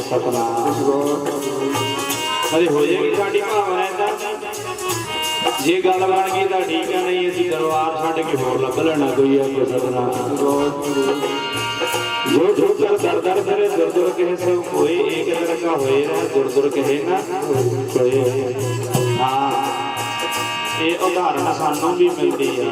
सतनाम अरे हो जाएगी साड़ी भावना इदा जे गल बन गई तो ठीक है नहीं असी दरबार छड्ड के होर लभ लेना कोई है कोई सतनाम जो ठोकर दर दर करे दुर दुर कहे सब कोई एक लड़का होए ना दुर दुर कहे ना कोई हाँ ये उदाहरण सानू भी मिलती है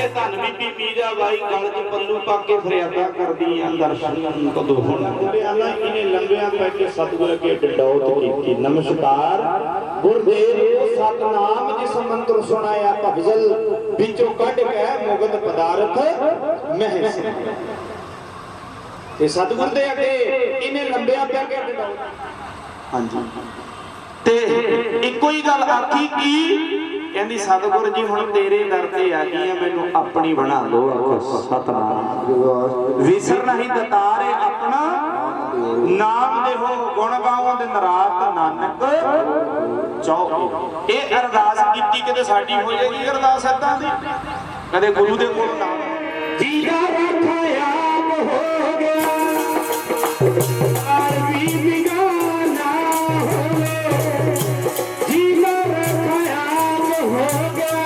धन बीबी मीरा बाई गल च पल्लू पाके फरियादा करदी दर्शन कदों होना इन्हें लंबिया पैके सतगुर अगे डंडौत कीती नमस्कार गुरदेव सतनाम जिस मंत्र सुनाया भगजल विचों कढ के मुगत पदार्थ महस ते सतगुर दे अगे इन्हें लंबिया पैके डंडौत हां जी ते इको ही गल आखी की कहती सतगुर जी हुण तेरे दर ते आ गई है मैनू अपनी बना लो सतनाम विसर नहीं दतारे अपना नाम देहो गुण गाओ दिन रात नानक चौकी ये अरदास कीती किते साडी हो जाएगी अरदास इदां दी कदे गुरु दे कोल नाम जीदा रखा याद हो गया और भी बिगाना होवे जीदा रखा याद हो गया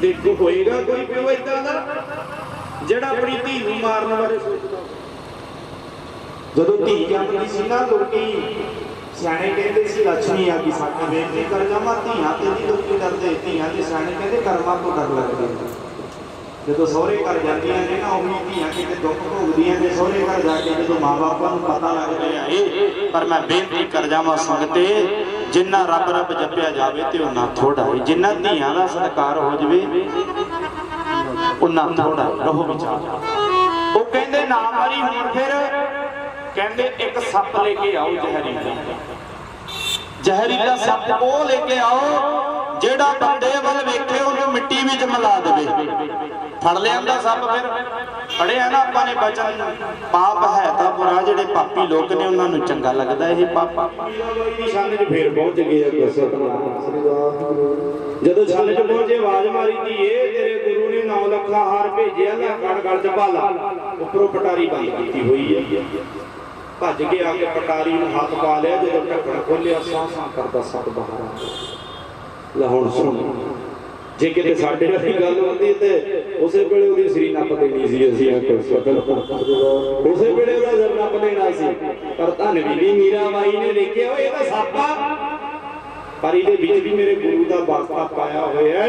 देखो होएगा कोई प्यो इदा दा जेड़ा अपनी धी नूं मारन बारे सोचदा ਜਦੋਂ ਧੀ ਜੰਮਦੀ ਸੀ ਨਾ ਲੋਕੀ ਸਿਆਣੇ ਕਹਿੰਦੇ ਸੀ ਲక్ష్ਮੀ ਆ ਗਈ ਸਾਡੀ, ਬੇਨਤੀ ਕਰ ਜਾਵਾਂ ਧੀਆਂ ਤੇ ਨਹੀਂ ਲੋਕੀ ਡਰਦੇ, ਧੀਆਂ ਦੇ ਸਿਆਣੇ ਕਹਿੰਦੇ ਕਰਮਾਂ ਤੋਂ ਡਰ ਲੱਗਦੇ। ਜਦੋਂ ਸਹੁਰੇ ਘਰ ਜਾਂਦੀਆਂ ਨੇ ਨਾ ਉਹੀ ਧੀਆਂ ਕਿਤੇ ਦੁੱਖ ਭੋਗਦੀਆਂ ਨੇ ਸਹੁਰੇ ਘਰ ਜਾ ਕੇ, ਜਦੋਂ ਮਾਂ ਬਾਪਾਂ ਨੂੰ ਪਤਾ ਲੱਗ ਰਿਹਾ ਏ। ਪਰ ਮੈਂ ਬੇਨਤੀ ਕਰ ਜਾਵਾਂ ਸੰਗਤੇ, ਜਿੰਨਾ ਰੱਬ ਰੱਬ ਜਪਿਆ ਜਾਵੇ ਤੇ ਉਹਨਾਂ ਥੋੜਾ ਹੈ, ਜਿੰਨਾ ਧੀਆਂ ਦਾ ਸਤਿਕਾਰ ਹੋ ਜਾਵੇ ਉਹਨਾਂ ਥੋੜਾ ਰਹੋ ਵਿਚਾਰ। ਉਹ ਕਹਿੰਦੇ ਨਾ ਮਾਰੀ ਹੁਣ ਫਿਰ ਕਹਿੰਦੇ ਇੱਕ ਸੱਪ ਲੈ ਕੇ ਆਓ ਜ਼ਹਿਰੀਲਾ, ਜ਼ਹਿਰੀਲਾ ਸੱਪ ਉਹ ਲੈ ਕੇ ਆਓ ਜਿਹੜਾ ਬੰਦੇ ਵੱਲ ਵੇਖੇ ਉਹਨੂੰ ਮਿੱਟੀ ਵਿੱਚ ਮਿਲਾ ਦੇਵੇ। ਫੜ ਲਿਆਂਦਾ ਸੱਪ, ਫਿਰ ਪੜਿਆ ਨਾ ਆਪਾਂ ਨੇ ਬਚਨ, ਪਾਪ ਹੈ ਤਾਂ ਬੁਰਾ, ਜਿਹੜੇ ਪਾਪੀ ਲੋਕ ਨੇ ਉਹਨਾਂ ਨੂੰ ਚੰਗਾ ਲੱਗਦਾ ਇਹ ਪਾਪ। ਛੰਨ 'ਚ ਫੇਰ ਪਹੁੰਚ ਗਏ ਜਦੋਂ ਛੰਨ 'ਚ ਪਹੁੰਚੇ ਆਵਾਜ਼ ਮਾਰੀ ਧੀਏ ਤੇਰੇ ਗੁਰੂ ਨੇ 9 ਲੱਖਾਂ ਹਾਰ ਭੇਜਿਆ, ਲੈ ਗੜ ਗੜ 'ਚ ਭਾਲਾ, ਉੱਪਰੋਂ ਪਟਾਰੀ ਬੰਦ ਕੀਤੀ ਹੋਈ ਹੈ। ਭੱਜ ਕੇ ਆ ਕੇ ਪਟਾਰੀ ਨੂੰ ਹੱਥ ਪਾ ਲਿਆ, ਜਦੋਂ ਢੱਕਣ ਖੋਲਿਆ ਸਾਂ ਸਾਂ ਕਰਦਾ ਸੱਪ ਬਾਹਰ ਆ ਗਿਆ। ਲੈ ਹੁਣ ਸੁਣ, ਜੇ ਕਿਤੇ ਸਾਡੇ ਨਾਲ ਗੱਲ ਹੁੰਦੀ ਤੇ ਉਸੇ ਵੇਲੇ ਉਹਦੀ ਸਰੀ ਨੱਪ ਦੇਣੀ ਸੀ ਅਸੀਂ, ਉਸੇ ਵੇਲੇ ਉਹਦਾ ਸਿਰ ਨੱਪ ਦੇਣਾ ਸੀ। ਪਰ ਧੰਨ ਬੀਬੀ ਮੀਰਾ ਬਾਈ ਨੇ ਲਿਖਿਆ ਇਹ ਤਾਂ ਸੱਪ ਆ, ਪਰ ਇਹਦੇ ਵਿੱਚ ਵੀ ਮੇਰੇ ਗੁਰੂ ਦਾ ਵਾਸਤਾ ਪਾਇਆ ਹੋਇਆ ਏ।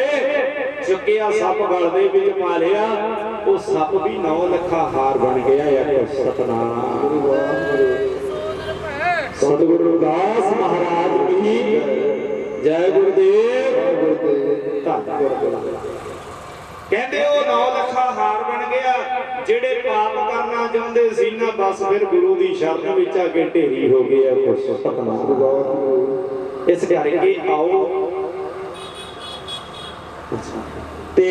ਚੁੱਕਿਆ ਸੱਪ ਗਲ ਦੇ ਵਿੱਚ ਪਾ ਲਿਆ, ਉਹ ਸੱਪ ਵੀ 9 ਲੱਖਾਂ ਹਾਰ ਬਣ ਗਿਆ। ਸਤਨਾਮ ਸਤਿਗੁਰੂ ਰਵਿਦਾਸ ਮਹਾਰਾਜ ਕੀ ਜੈ ਗੁਰਦੇਵ। ਕਹਿੰਦੇ ਉਹ 9 ਲੱਖਾਂ ਹਾਰ ਬਣ ਗਿਆ। ਜਿਹੜੇ ਪਾਪ ਕਰਨਾ ਚਾਹੁੰਦੇ ਸੀ ਨਾ ਬਸ ਫਿਰ ਗੁਰੂ ਦੀ ਸ਼ਰਨ ਵਿੱਚ ਆ ਕੇ ਢੇਰੀ ਹੋ ਗਏ। ਇਸ ਕਰਕੇ ਆਓ ਤੇ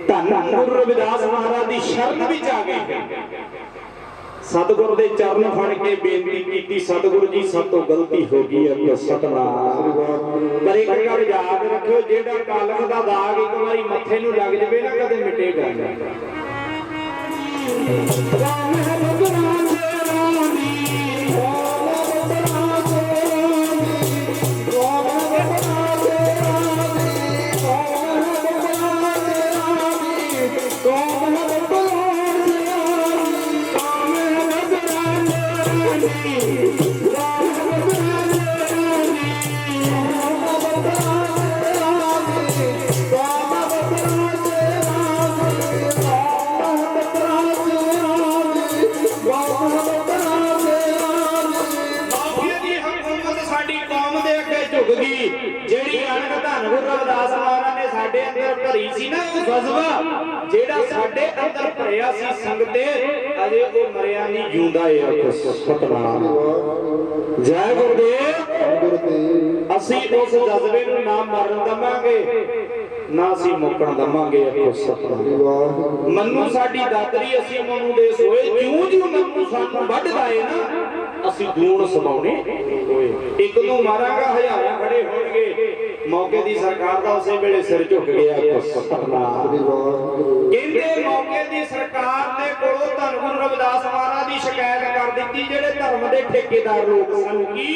ਧੰਨ ਗੁਰੂ ਰਵਿਦਾਸ ਮਹਾਰਾਜ ਦੀ ਸ਼ਰਨ ਵਿੱਚ ਆ ਗਏ। ਸਤਿਗੁਰ ਦੇ ਚਰਨ ਫੜ ਕੇ ਬੇਨਤੀ ਕੀਤੀ, ਸਤਿਗੁਰੂ ਜੀ ਸਭ ਤੋਂ ਗਲਤੀ ਹੋ ਗਈ ਹੈ। ਸਤਨਾਮ। ਪਰ ਇੱਕ ਗੱਲ ਯਾਦ ਰੱਖਿਓ, ਜਿਹੜਾ ਕਲਮ ਦਾ ਦਾਗ ਇੱਕ ਵਾਰੀ ਮੱਥੇ ਨੂੰ ਲੱਗ ਜਾਵੇ ਨਾ ਕਦੇ ਮਿਟੇਗਾ ਨਹੀਂ। ਜਿਹੜੀ ਅਣਖ ਧੰਨ ਗੁਰੂ ਰਵਿਦਾਸ ਮਹਾਰਾਜ ਨੇ ਸਾਡੇ ਅੰਦਰ ਭਰੀ ਸੀ ਨਾ, ਉਹ ਜਜ਼ਬਾ ਜਿਹੜਾ ਸਾਡੇ ਅੰਦਰ ਭਰਿਆ ਸੀ ਸੰਗਤੇ, ਅਜੇ ਉਹ ਮਰਿਆ ਨਹੀਂ, ਜਿਉਂਦਾ ਹੈ। ਸਤਨਾਮ ਜੈ ਗੁਰਦੇਵ। ਅਸੀਂ ਉਸ ਜਜ਼ਬੇ ਨੂੰ ਨਾ ਮਰਨ ਦਵਾਂਗੇ ਨਾ ਅਸੀਂ ਮੁੱਕਣ ਦਵਾਂਗੇ। ਸਤਨਾਮ। ਮਨੂੰ ਸਾਡੀ ਦਾਤਰੀ ਅਸੀਂ ਮਨੂੰ ਦੇ ਸੋਏ, ਜਿਉਂ ਜਿਉਂ ਮਨੂੰ ਸਾਨੂੰ ਵੱਢਦਾ ਏ ਨਾ ਅਸੀਂ ਦੂਣ ਸਮਾਉਣੇ ਹੋਏ। ਇੱਕ ਨੂੰ ਮਾਰਾਂਗਾ ਹਜ਼ਾਰਾਂ ਖੜੇ ਹੋਣਗੇ। ਮੌਕੇ ਦੀ ਸਰਕਾਰ ਦਾ ਉਸੇ ਵੇਲੇ ਸਿਰ ਝੁਕ ਗਿਆ। ਸਤਨਾਮ। ਕਹਿੰਦੇ ਮੌਕੇ ਦੀ ਸਰਕਾਰ ਨੇ ਕੋਲੋਂ ਧੰਨ ਗੁਰੂ ਰਵਿਦਾਸ ਮਹਾਰਾਜ ਦੀ ਸ਼ਿਕਾਇਤ ਕਰ ਦਿੱਤੀ। ਜਿਹੜੇ ਧਰਮ ਦੇ ਠੇਕੇਦਾਰ ਲੋਕ ਸਨ, ਕੀ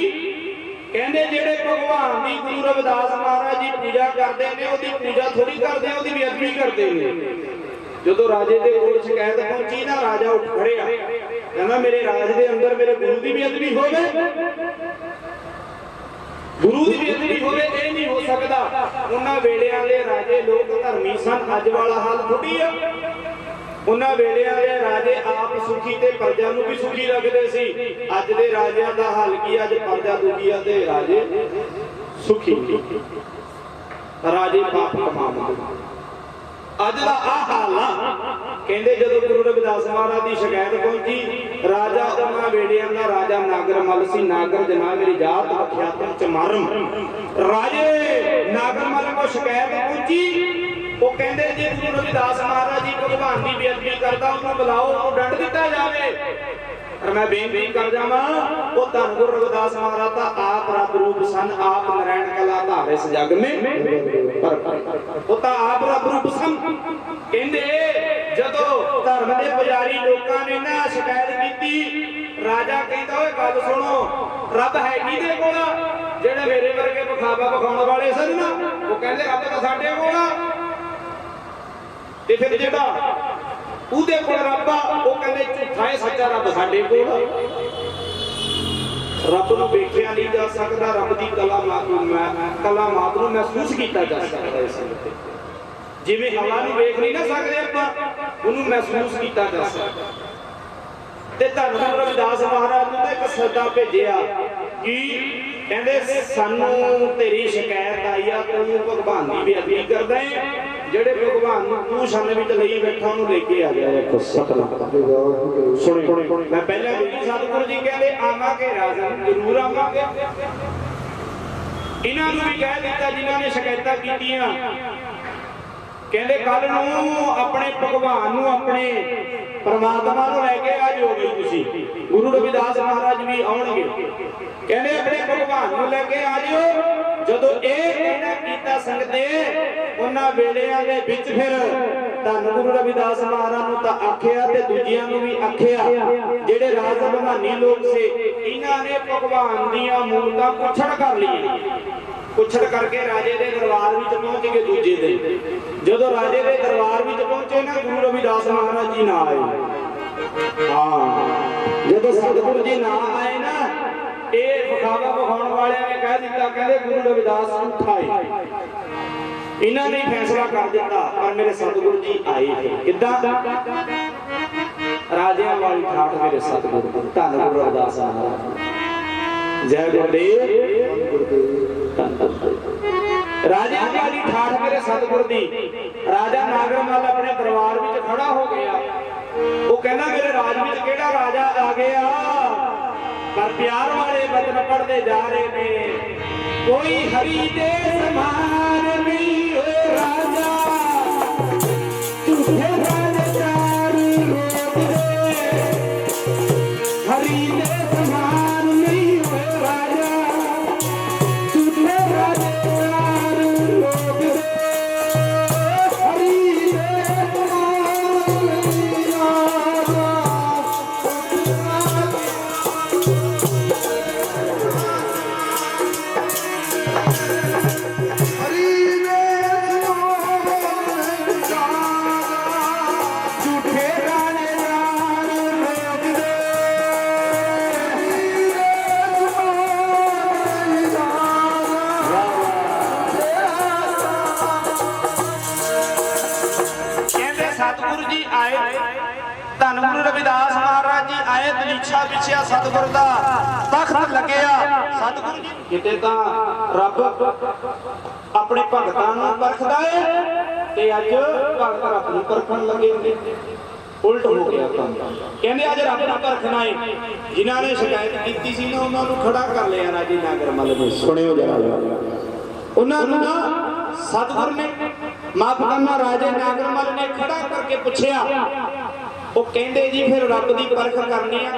ਕਹਿੰਦੇ ਜਿਹੜੇ ਭਗਵਾਨ ਦੀ ਗੁਰੂ ਰਵਿਦਾਸ ਮਹਾਰਾਜ ਦੀ ਪੂਜਾ ਕਰਦੇ ਨੇ, ਉਹਦੀ ਪੂਜਾ ਥੋੜੀ ਕਰਦੇ, ਉਹਦੀ ਬੇਅਦਬੀ ਕਰਦੇ ਨੇ। ਜਦੋਂ ਰਾਜੇ ਦੇ ਕੋਲ ਸ਼ਿਕਾਇਤ ਪਹੁੰਚੀ ਨਾ, ਰਾਜਾ ਉੱਠ ਖੜਿਆ, ਕਹਿੰਦਾ ਮੇਰੇ ਰਾਜ ਦੇ ਅੰਦਰ ਮੇਰੇ ਗੁਰੂ ਦੀ ਬੇਅਦਬੀ ਹੋਵੇ, ਗੁਰੂ ਦੀ ਬੇਅਦਬੀ ਹੋਵੇ, ਇਹ ਨਹੀਂ ਹੋ ਸਕਦਾ। ਉਹਨਾਂ ਵੇਲਿਆਂ ਦੇ ਰਾਜੇ ਲੋਕ ਧਰਮੀ ਸਨ, ਅੱਜ ਵਾਲਾ ਹਾਲ ਥੋੜੀ ਆ। ਉਹਨਾਂ ਵੇਲਿਆਂ ਦੇ ਰਾਜੇ ਆਪ ਸੁਖੀ ਤੇ ਪ੍ਰਜਾ ਨੂੰ ਵੀ ਸੁਖੀ ਰੱਖਦੇ ਸੀ। ਅੱਜ ਦੇ ਰਾਜਿਆਂ ਦਾ ਹਾਲ ਕੀ? ਅੱਜ ਪ੍ਰਜਾ ਦੁਖੀ ਆ ਤੇ ਰਾਜੇ ਸੁਖੀ। ਰਾਜੇ ਪਾਪ ਕਮਾਉਂਦੇ। ਅੱਜ ਦਾ ਆਹ ਹਾਲ ਆ। ਕਹਿੰਦੇ ਜਦੋਂ ਗੁਰੂ ਰਵਿਦਾਸ ਮਹਾਰਾਜ ਦੀ ਸ਼ਿਕਾਇਤ ਪਹੁੰਚੀ, ਰਾਜਾ ਉਹਨਾਂ ਵੇੜਿਆਂ ਦਾ ਰਾਜਾ ਨਾਗਰ ਮੱਲ ਸੀ। ਨਾਗਰ ਜਨਾ ਮੇਰੀ ਜਾਤ ਅਖਿਆਤਨ ਚ ਮਾਰਮ। ਰਾਜੇ ਨਾਗਰ ਮੱਲ ਕੋ ਸ਼ਿਕਾਇਤ ਪਹੁੰਚੀ। ਉਹ ਕਹਿੰਦੇ ਜੇ ਗੁਰੂ ਰਵਿਦਾਸ ਮਹਾਰਾਜ ਜੀ ਭਗਵਾਨ ਦੀ ਬੇਅਦਬੀ ਕਰਦਾ, ਉਹਨੂੰ ਬੁਲਾਓ, ਉਹਨੂੰ ਦੰਡ ਦਿੱਤਾ ਜਾਵੇ। ਪਰ ਮੈਂ ਬੇਨਤੀ ਕਰ ਜਾਵਾਂ, ਉਹ ਧੰਨ ਗੁਰੂ ਰਵਿਦਾਸ ਮਹਾਰਾਜ ਦਾ ਆਪ ਰੱਬ ਰੂਪ ਸਨ, ਆਪ ਨਾਰਾਇਣ ਕਲਾ ਧਾਰੇ ਇਸ ਜਗ ਮੇ, ਉਹ ਤਾਂ ਆਪ ਰੱਬ ਰੂਪ ਸਨ। ਕਹਿੰਦੇ ਜਦੋਂ ਧਰਮ ਦੇ ਪੁਜਾਰੀ ਲੋਕਾਂ ਨੇ ਨਾ ਸ਼ਿਕਾਇਤ ਕੀਤੀ, ਰਾਜਾ ਕਹਿੰਦਾ ਓਏ ਗੱਲ ਸੁਣੋ, ਰੱਬ ਹੈ ਕਿਹਦੇ ਕੋਲ? ਜਿਹੜੇ ਮੇਰੇ ਵਰਗੇ ਵਿਖਾਵਾ ਵਿਖਾਉਣ ਵਾਲੇ ਸਨ ਨਾ, ਉਹ ਕਹਿੰਦੇ ਰੱਬ ਤਾਂ ਸਾਡੇ ਕੋਲ ਆ। ਤੇ ਫਿਰ ਜਿਹੜਾ ਉਹਦੇ ਕੋਲ ਰੱਬ ਆ, ਉਹ ਕਹਿੰਦੇ ਝੂਠਾ ਹੈ, ਸੱਚਾ ਰੱਬ ਸਾਡੇ ਕੋਲ। ਰੱਬ ਨੂੰ ਵੇਖਿਆ ਨਹੀਂ ਜਾ ਸਕਦਾ, ਰੱਬ ਦੀ ਕਲਾਮਾਤ ਨੂੰ ਮਹਿਸੂਸ ਕੀਤਾ ਜਾ ਸਕਦਾ। ਇਸ ਤੇ ਜਿਵੇਂ ਹਵਾ ਨੂੰ ਵੇਖ ਨਹੀਂ ਨਾ ਸਕਦੇ ਆਪਾਂ, ਉਹਨੂੰ ਮਹਿਸੂਸ ਕੀਤਾ ਜਾ ਸਕਦਾ। ਤੇ ਧੰਨ ਗੁਰੂ ਰਵਿਦਾਸ ਮਹਾਰਾਜ ਨੂੰ ਤਾਂ ਇੱਕ ਸੱਦਾ ਭੇਜਿਆ ਕਿ ਕਹਿੰਦੇ ਸਾਨੂੰ ਤੇਰੀ ਸ਼ਿਕਾਇਤ ਆਈ ਆ, ਤੂੰ ਭਗਵਾਨ ਦੀ ਬੇਅਦਬੀ ਕਰਦਾ ਹੈ, ਜਿਹੜੇ ਭਗਵਾਨ ਨੂੰ ਤੂੰ ਛੰਨ ਵਿੱਚ ਲਈ ਬੈਠਾ ਉਹਨੂੰ ਲੈ ਕੇ ਆ ਗਿਆ। ਸੁਣੋ, ਮੈਂ ਪਹਿਲਾਂ ਵੀ ਸਤਿਗੁਰੂ ਜੀ ਕਹਿੰਦੇ ਆਵਾਂਗੇ ਰਾਜਨ, ਜ਼ਰੂਰ ਆਵਾਂਗੇ। ਇਹਨਾਂ ਨੂੰ ਵੀ ਕਹਿ ਦਿੱਤਾ ਜਿਨ੍ਹਾਂ ਨੇ ਸ਼ਿਕਾਇਤਾਂ ਕੀਤੀਆਂ, ਕਹਿੰਦੇ ਕੱਲ ਨੂੰ ਆਪਣੇ ਭਗਵਾਨ ਨੂੰ, ਆਪਣੇ ਪਰਮਾਤਮਾ ਨੂੰ ਲੈ ਕੇ ਆ ਜਾਓਗੇ ਤੁਸੀਂ। ਗੁਰੂ ਰਵਿਦਾਸ ਮਹਾਰਾਜ ਵੀ ਆਉਣਗੇ, ਕਹਿੰਦੇ ਆਪਣੇ ਭਗਵਾਨ ਨੂੰ ਲੈ ਕੇ ਆ ਜਾਓ। ਜਦੋਂ ਇਹ ਕਹਿਣਾ ਕੀਤਾ ਸੰਗਤੇ, ਉਹਨਾਂ ਵੇਲਿਆਂ ਦੇ ਵਿੱਚ ਫਿਰ ਧੰਨ ਗੁਰੂ ਰਵਿਦਾਸ ਮਹਾਰਾਜ ਨੂੰ ਤਾਂ ਆਖਿਆ ਤੇ ਦੂਜਿਆਂ ਨੂੰ ਵੀ ਆਖਿਆ, ਜਿਹੜੇ ਰਾਜ ਬਹਾਨੀ ਲੋਕ ਸੀ, ਇਹਨਾਂ ਨੇ ਭਗਵਾਨ ਦੀਆਂ ਮੂਰਤਾਂ ਕੁੱਛੜ ਕਰ ਲਈਆਂ। ਕੁੱਛੜ ਕਰਕੇ ਰਾਜੇ ਦੇ ਦਰਬਾਰ ਵਿੱਚ ਪਹੁੰਚ ਗਏ। ਦੂਜੇ ਦਿਨ ਜਦੋਂ ਰਾਜੇ ਦੇ ਦਰਬਾਰ ਵਿੱਚ ਪਹੁੰਚੇ ਨਾ, ਗੁਰੂ ਰਵਿਦਾਸ ਮਹਾਰਾਜ ਜੀ ਨਾ ਆਏ। ਹਾਂ, ਜਦੋਂ ਸਤਿਗੁਰੂ ਜੀ ਨਾ ਆਏ ਨਾ, ਇਹ ਵਿਖਾਵਾ ਵਿਖਾਉਣ ਵਾਲਿਆਂ ਨੇ ਕਹਿ ਦਿੱਤਾ, ਕਹਿੰਦੇ ਗੁਰੂ ਰਵਿਦਾਸ ਝੂਠਾ ਹੈ। ਇਹਨਾਂ ਨੇ ਫੈਸਲਾ ਕਰ ਦਿੱਤਾ, ਪਰ ਮੇਰੇ ਸਤਿਗੁਰੂ ਜੀ ਆਏ। ਕਿੱਦਾਂ? ਰਾਜਿਆਂ ਵਾਲੀ ਠਾਠ ਮੇਰੇ ਸਤਿਗੁਰੂ, ਧੰਨ ਗੁਰੂ ਰਵਿਦਾਸ ਮਹਾਰਾਜ। ਜੈ ਗੁਰਦੇਵ। ਰਾਜਿਆਂ ਵਾਲੀ ਠਾਠ ਮੇਰੇ ਸਤਿਗੁਰ ਦੀ। ਰਾਜਾ ਨਾਗਰਮਲ ਆਪਣੇ ਦਰਬਾਰ ਵਿੱਚ ਖੜਾ ਹੋ ਗਿਆ। ਉਹ ਕਹਿੰਦਾ ਮੇਰੇ ਰਾਜ ਵਿੱਚ ਕਿਹੜਾ ਰਾਜਾ ਆ ਗਿਆ, ਪਰ ਪਿਆਰ ਵਾਲੇ ਬਚਨ ਪੜ੍ਹਦੇ ਜਾ ਰਹੇ ਨੇ। ਕੋਈ ਹਰੀ ਦੇ ਸਮਾਨ ਨਹੀਂ ਹੋਏ ਰਾਜਾ, ਝੂਠੇ ਰਾਜੇ ਚਾਰ ਰੋਕਦੇ। ਹਰੀ ਦੇ ਸਮਾਨ ਨਹੀਂ ਹੋਏ ਰਾਜਾ, ਝੂਠੇ ਰਾਜੇ ਚਾਰ ਰੋਕਦੇ। ਹਰੀ ਦੇ ਸਮਾਨ ਨਹੀਂ ਰਾਜਾ। ਸਤਿਗੁਰੂ ਜੀ ਆਏ, ਧੰਨ ਗੁਰੂ ਰਵਿਦਾਸ ਮਹਾਰਾਜ ਜੀ ਆਏ। ਦਲੀਛਾ ਵਿਛਿਆ ਸਤਿਗੁਰ ਦਾ ਤਖਤ ਲੱਗਿਆ। ਸਤਿਗੁਰੂ ਜੀ ਕਿਤੇ ਤਾਂ ਰੱਬ ਆਪਣੇ ਭਗਤਾਂ ਨੂੰ ਪਰਖਦਾ ਹੈ, ਤੇ ਅੱਜ ਭਗਤ ਰੱਬ ਨੂੰ ਪਰਖਣ ਲੱਗੇ। ਉਲਟ ਹੋ ਗਿਆ ਕੰਮ। ਕਹਿੰਦੇ ਅੱਜ ਰੱਬ ਨੂੰ ਪਰਖਣਾ ਹੈ। ਜਿਨ੍ਹਾਂ ਨੇ ਸ਼ਿਕਾਇਤ ਕੀਤੀ ਸੀ ਨਾ, ਉਹਨਾਂ ਨੂੰ ਖੜਾ ਕਰ ਲਿਆ ਰਾਜੇ ਨਾਗਰਮਲ ਨੇ। ਸੁਣਿਓ ਜਰਾ, ਉਹਨਾਂ ਨੂੰ ਨਾ ਸਤਿਗੁਰ ਨੇ ਮਾਫ ਕਰਨਾ, ਰਾਜੇ ਨਾਗਰਮਲ ਨੇ ਖੜਾ ਕਰਕੇ ਪੁੱਛਿਆ। ਉਹ ਕਹਿੰਦੇ ਜੀ ਫਿਰ ਰੱਬ ਦੀ ਪਰਖ ਕਰਨੀ ਆ,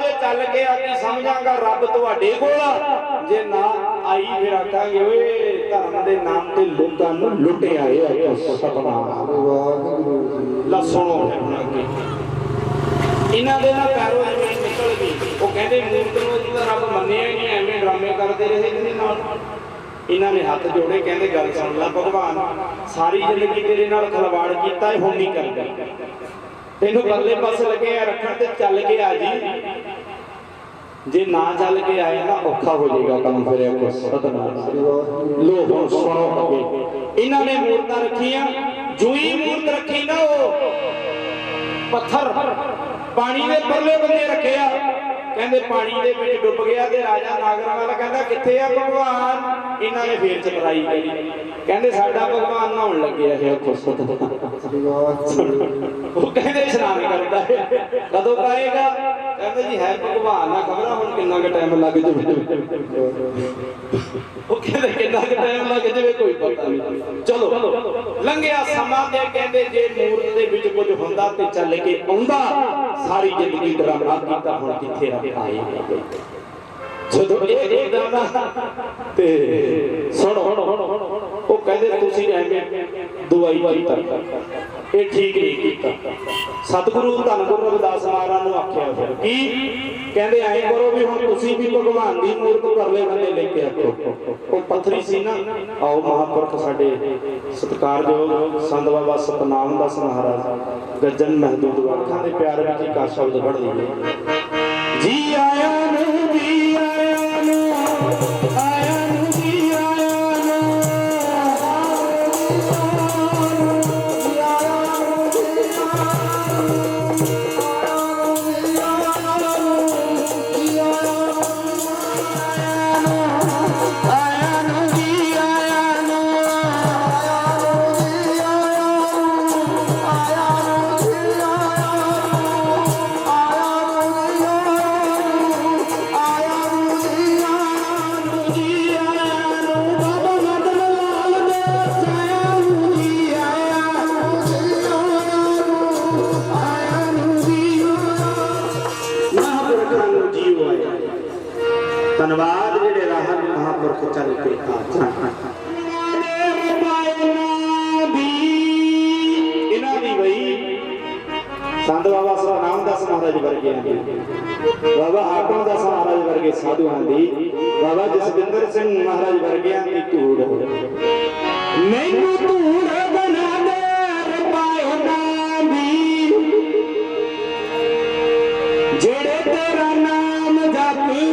ਜੇ ਚੱਲ ਕੇ ਆ ਕੀ ਸਮਝਾਂਗਾ ਰੱਬ ਤੁਹਾਡੇ ਕੋਲ ਆ, ਜੇ ਨਾ ਆਈ ਫਿਰ ਆਖਾਂਗੇ ਓਏ ਧਰਮ ਦੇ ਨਾਮ ਤੇ ਲੋਕਾਂ ਨੂੰ ਲੁੱਟਿਆ ਆਏ। ਸਤਿਨਾਮ ਲਾ ਸੁਣੋ ਹੁਣ ਅੱਗੇ ਇਹਨਾਂ ਦੇ ਨਾ ਪੈਰੋਂ ਐਵੇਂ ਨਿਕਲ ਗਈ। ਉਹ ਕਹਿੰਦੇ ਮੂਰਤ ਨੂੰ ਤਾਂ ਰੱਬ ਮੰਨਿਆ ਹੀ ਨਹੀਂ, ਐਵੇਂ ਡਰਾਮੇ ਕਰਦੇ ਰਹੇ ਇਹਦੇ ਨਾਲ। ਇਹਨਾਂ ਨੇ ਹੱਥ ਜੋੜੇ, ਕਹਿੰਦੇ ਗੱਲ ਸੁਣ ਲੈ ਭਗਵਾਨ, ਸਾਰੀ ਜ਼ਿੰਦਗੀ ਤੇਰੇ ਨਾਲ ਖਿਲਵਾੜ ਕੀਤਾ, ਹੁਣ ਨਹੀਂ ਕਰਦਾ। ਤੈਨੂੰ ਪਰਲੇ ਪਾਸੇ ਲੱਗੇ ਆ ਰੱਖਣ, ਤੇ ਚੱਲ ਕੇ ਆ ਜੀ। ਜੇ ਨਾ ਚੱਲ ਕੇ ਆਏ ਨਾ ਔਖਾ ਹੋ ਜਾਏਗਾ ਕੰਮ। ਫਿਰ ਸਤਿਨਾਮ ਲੋ ਹੁਣ ਸੁਣੋ ਅੱਗੇ। ਇਹਨਾਂ ਨੇ ਮੂਰਤਾਂ ਰੱਖੀਆਂ। ਜੂਈ ਮੂਰਤ ਰੱਖੀ ਨਾ, ਉਹ ਪੱਥਰ ਪਾਣੀ ਦੇ ਪਰਲੇ ਬੰਨੇ ਰੱਖਿਆ। ਕਹਿੰਦੇ ਪਾਣੀ ਦੇ ਵਿੱਚ ਡੁੱਬ ਗਿਆ। ਤੇ ਰਾਜਾ ਨਾਗਰਮਲ ਕਹਿੰਦਾ ਕਿੱਥੇ ਆ ਭਗਵਾਨ? ਇਹਨਾਂ ਨੇ ਫੇਰ ਚਤਰਾਈ ਕਰੀ। ਕਹਿੰਦੇ ਸਾਡਾ ਭਗਵਾਨ ਨਹਾਉਣ ਲੱਗਿਆ ਹੈ। ਉਹ ਕਹਿੰਦੇ ਇਸ਼ਨਾਨ ਕਰਦਾ ਹੈ। ਕਦੋਂ ਪਾਏਗਾ? ਕਹਿੰਦੇ ਜੀ ਹੈ ਭਗਵਾਨ ਨਾ, ਖਬਰਾਂ ਹੁਣ ਕਿੰਨਾ ਕੁ ਟਾਈਮ ਲੱਗ ਜਾਵੇ। ਉਹ ਕਹਿੰਦੇ ਕਿੰਨਾ ਕੁ ਟਾਈਮ ਲੱਗ ਜਾਵੇ ਕੋਈ ਪਤਾ ਨਹੀਂ। ਚਲੋ ਲੰਘਿਆ ਸਮਾਂ, ਤੇ ਕਹਿੰਦੇ ਜੇ ਮੂਰਤ ਦੇ ਵਿੱਚ ਕੁਝ ਹੁੰਦਾ ਤੇ ਚੱਲ ਕੇ ਆਉਂਦਾ। ਸਾਰੀ ਜ਼ਿੰਦਗੀ ਡਰਾਮਾ ਕੀਤਾ, ਹੁਣ ਕਿੱਥੇ ਰੱਬ ਆਏਗਾ। ਜਦੋਂ ਇਹ ਦੇਖਦਾ ਨਾ ਤੇ ਸੁਣੋ, ਉਹ ਕਹਿੰਦੇ ਤੁਸੀਂ ਐਵੇਂ ਦਵਾਈ ਕੀਤਾ। ਇਹ ਠੀਕ ਨਹੀਂ ਕੀਤਾ। ਸਤਿਗੁਰੂ ਧੰਨ ਗੁਰੂ ਰਵਿਦਾਸ ਮਹਾਰਾਜ ਨੂੰ ਆਖਿਆ ਫਿਰ ਕੀ ਕਹਿੰਦੇ, ਐਂ ਕਰੋ ਵੀ ਹੁਣ ਤੁਸੀਂ ਵੀ ਭਗਵਾਨ ਦੀ ਮੂਰਤ ਪਰਲੇ ਬੰਨੇ ਲੈ ਕੇ ਆਖੋ। ਉਹ ਪੱਥਰੀ ਸੀ ਨਾ। ਆਓ ਮਹਾਂਪੁਰਖ ਸਾਡੇ ਸਤਿਕਾਰਯੋਗ ਸੰਤ ਬਾਬਾ ਸਤਨਾਮ ਦਾਸ ਮਹਾਰਾਜ ਗੱਜਣ ਮਹਿਦੂਦ ਵਾਖਾਂ ਦੇ ਪਿਆਰ ਵਿੱਚ ਇੱਕ ਸ਼ਬਦ ਪੜ੍ਹ ਲਈਏ। ਜੀ ਆਇਆ ਨੂੰ, ਜੀ ਆਇਆ ਨੂੰ, ਆਇਆ ਨੂੰ, ਜੀ ਆਇਆ ਧੰਨਵਾਦ ਜਿਹੜੇ ਰਾਹ ਮਹਾਂਪੁਰਖ ਚੱਲ ਕੇ ਇਹਨਾਂ ਦੀ ਬਈ ਸੰਤ ਬਾਬਾ ਸਤਨਾਮ ਦਾਸ ਮਹਾਰਾਜ ਵਰਗਿਆਂ ਦੀ, ਬਾਬਾ ਹਾਕਮ ਦਾਸ ਮਹਾਰਾਜ ਵਰਗੇ ਸਾਧੂਆਂ ਦੀ, ਬਾਬਾ ਜਸਵਿੰਦਰ ਸਿੰਘ ਮਹਾਰਾਜ ਵਰਗਿਆਂ ਦੀ ਧੂੜ ਮੈਨੂੰ ਧੂੜ ਬਣਾ ਦੇ ਰਬਾਇਨਾਂ ਦੀ, ਜਿਹੜੇ ਤੇਰਾ ਨਾਮ ਜਪਦੇ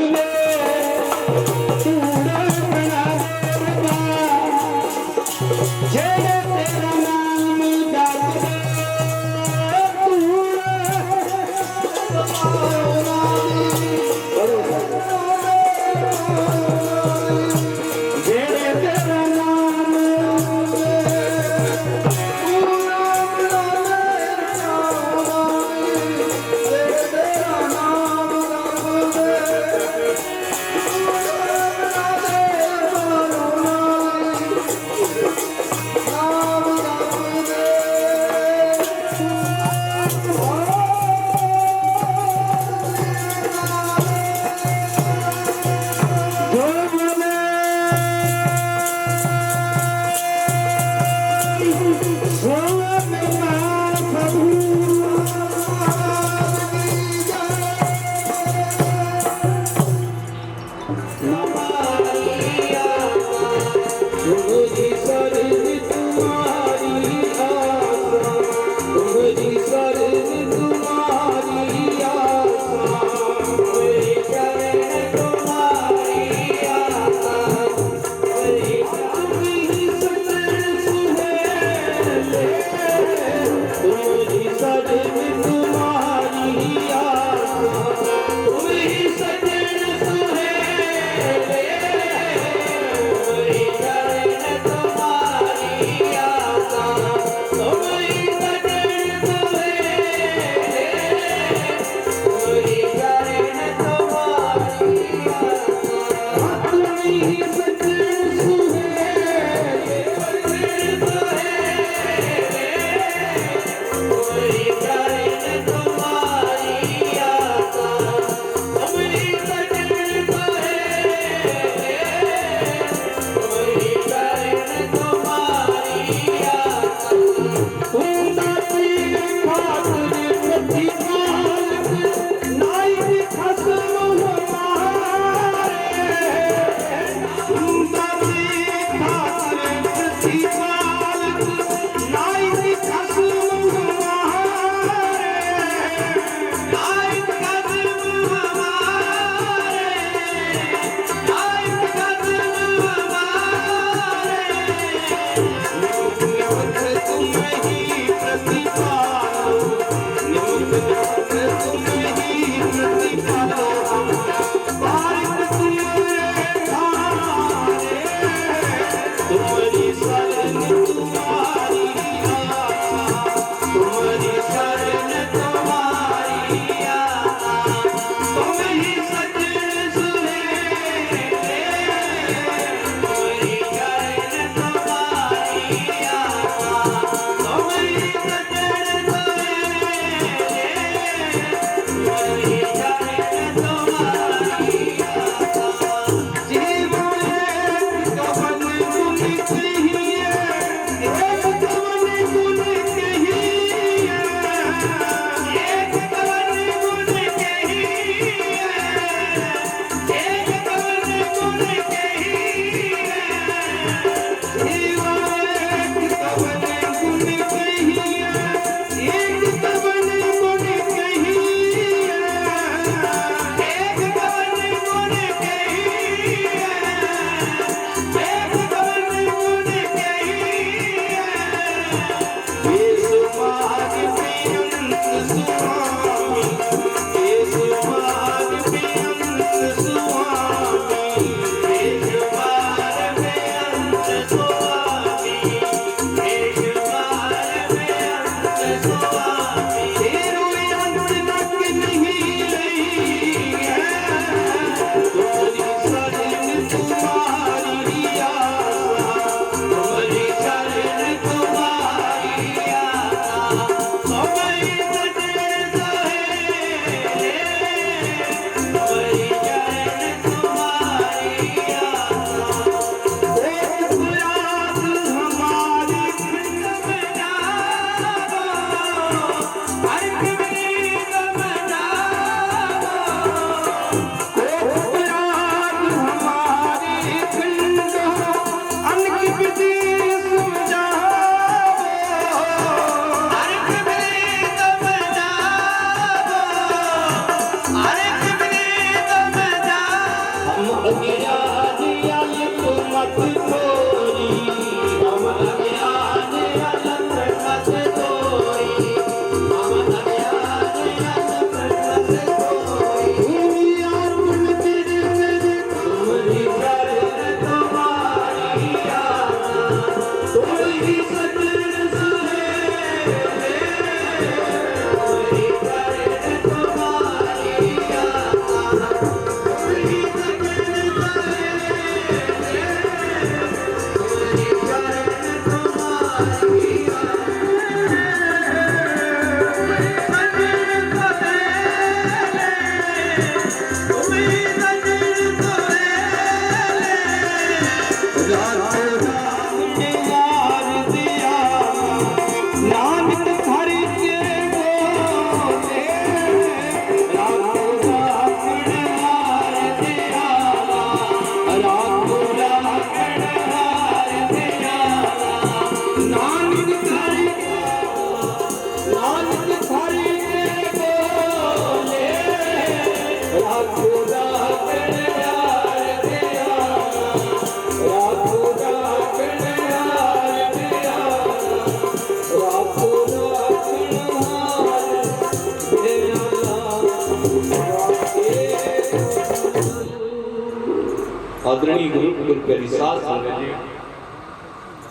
आदरणीय गुरु प्यारी साध संगत जी,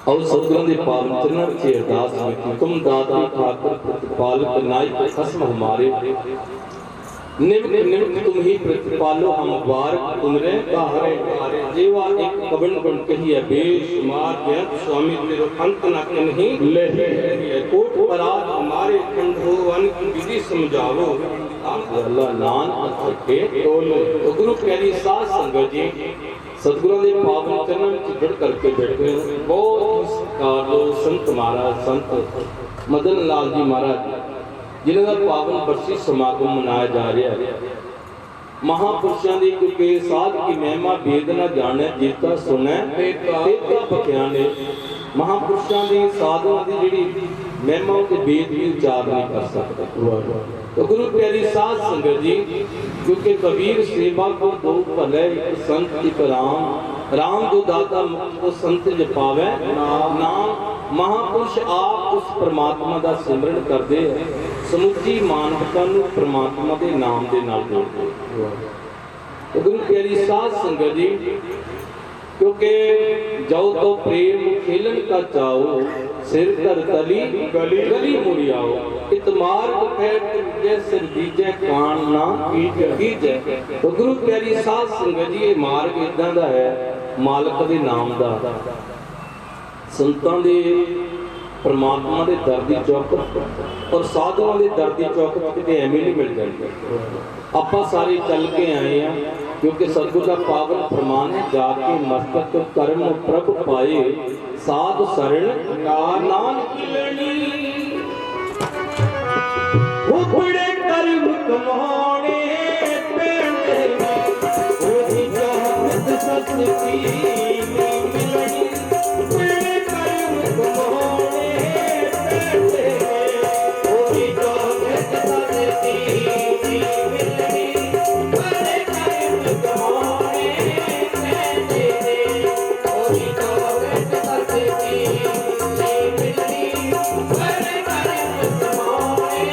आओ सतगुਰਾਂ ਦੇ ਪਾਵਨ ਚਰਨਾਂ ਵਿੱਚ ਅਰਦਾਸ ਕੀਤੀ। ਤੁਮ ਦਾਤਾ ਖਾਤਰ प्रतिपालक नायक खसम हमारे, निमित निमित तुम ही प्रतिपालो हम बार तुमरे तारे तारे। जेवा एक कबन बन कही है बेशुमार बेअंत, स्वामी तेरो अंत न कहीं लही। कोट परात हमारे खंड हो वन की विधि समझावो, अल्लाह नानक सके तोलो। तो गुरु प्यारी साध संगत जी, सतगुਰਾਂ ਦੇ ਪਾਵਨ ਚਰਨਾਂ ਵਿੱਚ ਜੁੜ ਕਰਕੇ ਬੈਠੇ ਹੋ। ਬਹੁਤ ਸਤਿਕਾਰਯੋਗ ਸੰਤ ਮਹਾਰਾਜ ਸੰਤ ਮਦਨ ਲਾਲ ਜੀ ਮਹਾਰਾਜ, ਜਿਨ੍ਹਾਂ ਦਾ ਪਾਵਨ ਬਰਸੀ ਸਮਾਗਮ ਮਨਾਇਆ ਜਾ ਰਿਹਾ ਹੈ। ਮਹਾਂਪੁਰਸ਼ਾਂ ਦੀ ਕਿਉਂਕਿ ਸਾਧ ਕੀ ਮਹਿਮਾ ਵੇਦ ਨਾ ਜਾਣੈ, ਜੀਤਾ ਸੁਣੈ ਤੇਤਾ ਬਖਿਆਨੇ। ਮਹਾਂਪੁਰਸ਼ਾਂ ਦੀ ਸਾਧੂਆਂ ਦੀ ਜਿਹੜੀ ਮਹਿਮਾ ਤੇ ਵੇਦ ਵੀ ਉਚਾਰ ਨਹੀਂ ਕਰ ਸਕਦੇ। तो गुरु प्यारी साध संगत जी, क्योंकि कबीर सेवा को दो भले, एक संत एक राम। राम जो दाता मुक्त को संत जपावे नाम। महापुरुष आप उस परमात्मा का सिमरन करते हैं, समुची मानवता नूं परमात्मा के नाम के नाल जोड़ते। तो गुरु प्यारी साध संगत जी, क्योंकि जाओ तो प्रेम खेलन का चाओ, सिर धर तली गली गली मुड़ी आओ। इतमार सिर दीजे कान ना कीजे। तो गुरु प्यारी साध संगत जी, ये मार्ग इदां दा है मालक दे नाम दा, संतां दे परमात्मा दे दर दी चौखट और साधुओं दे दर दी चौखट किते एवें नहीं मिल जाती। आपां सारे चल के आए हैं, क्योंकि सतगुर का पावन फरमान है, जाके मस्तक कर्म प्रभ पाए, साध शरण नानक लेनी। उखड़े कर्म कमाने पेंडे, ओही जात सत्य की मिलनी। उखड़े कर्म कमाने पेंडे, ओही जात सत्य की मिलनी। उखड़े कर्म कमाने पेंडे, ओही जात सत्य की मिलनी। उखड़े कर्म कमाने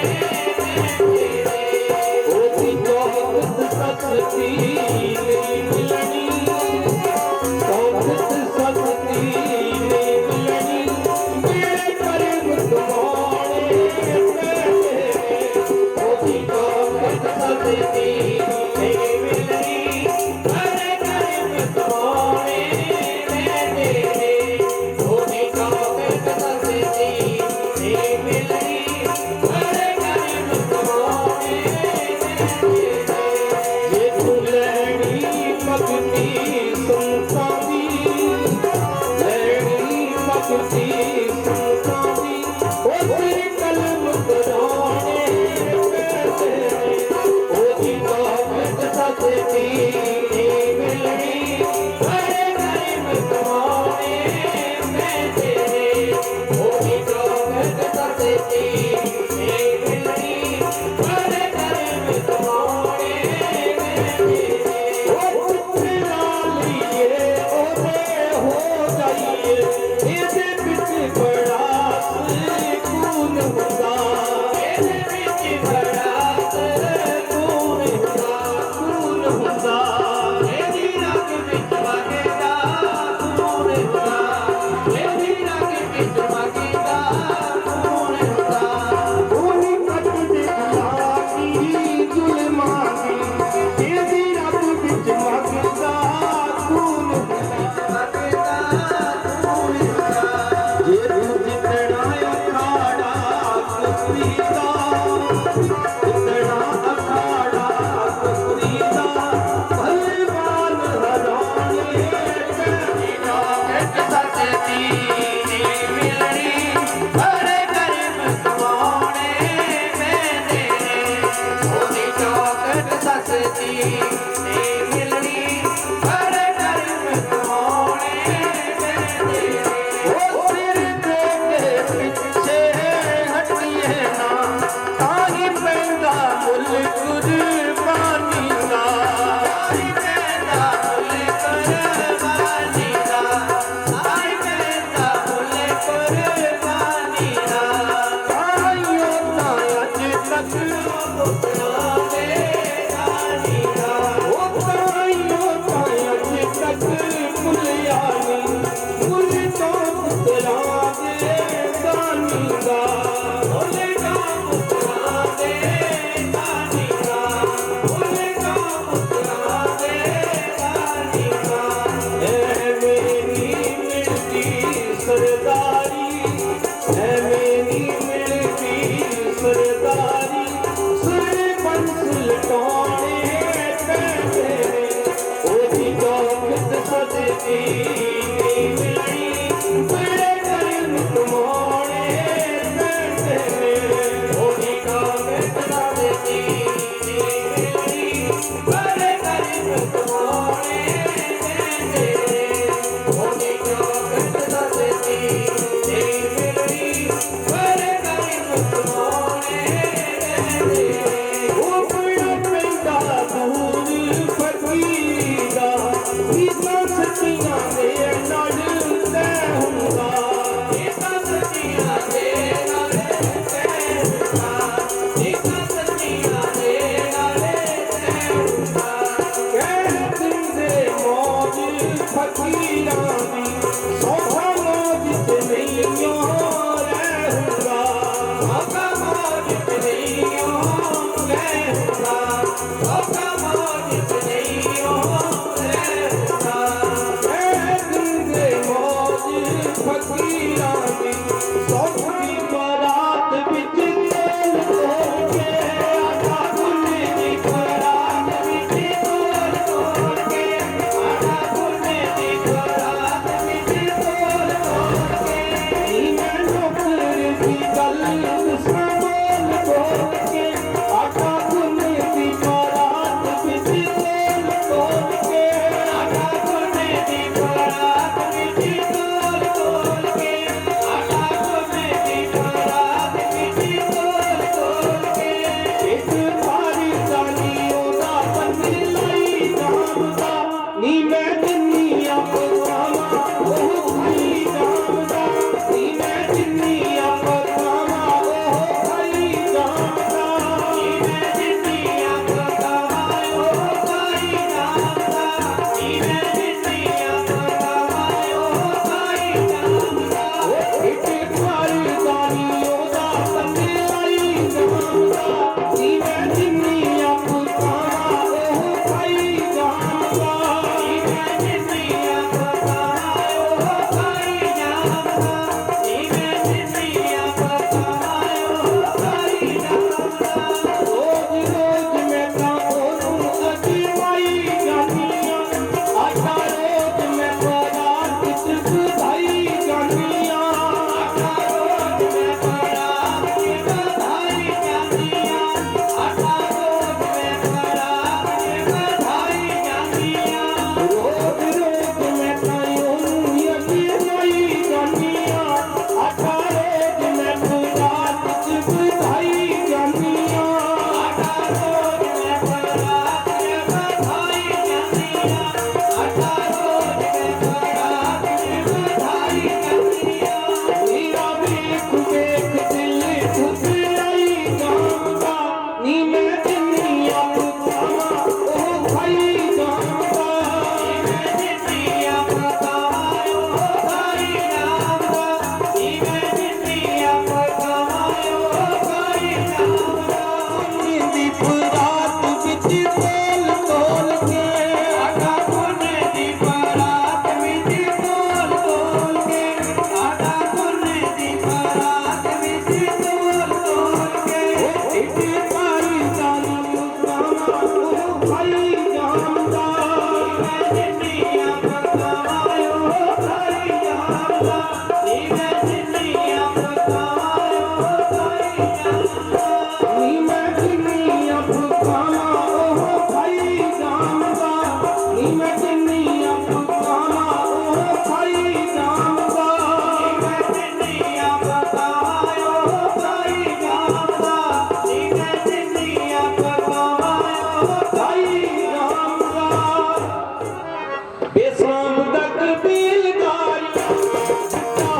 बेसाम तक बेलगारी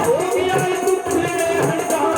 हो गया दुख हटा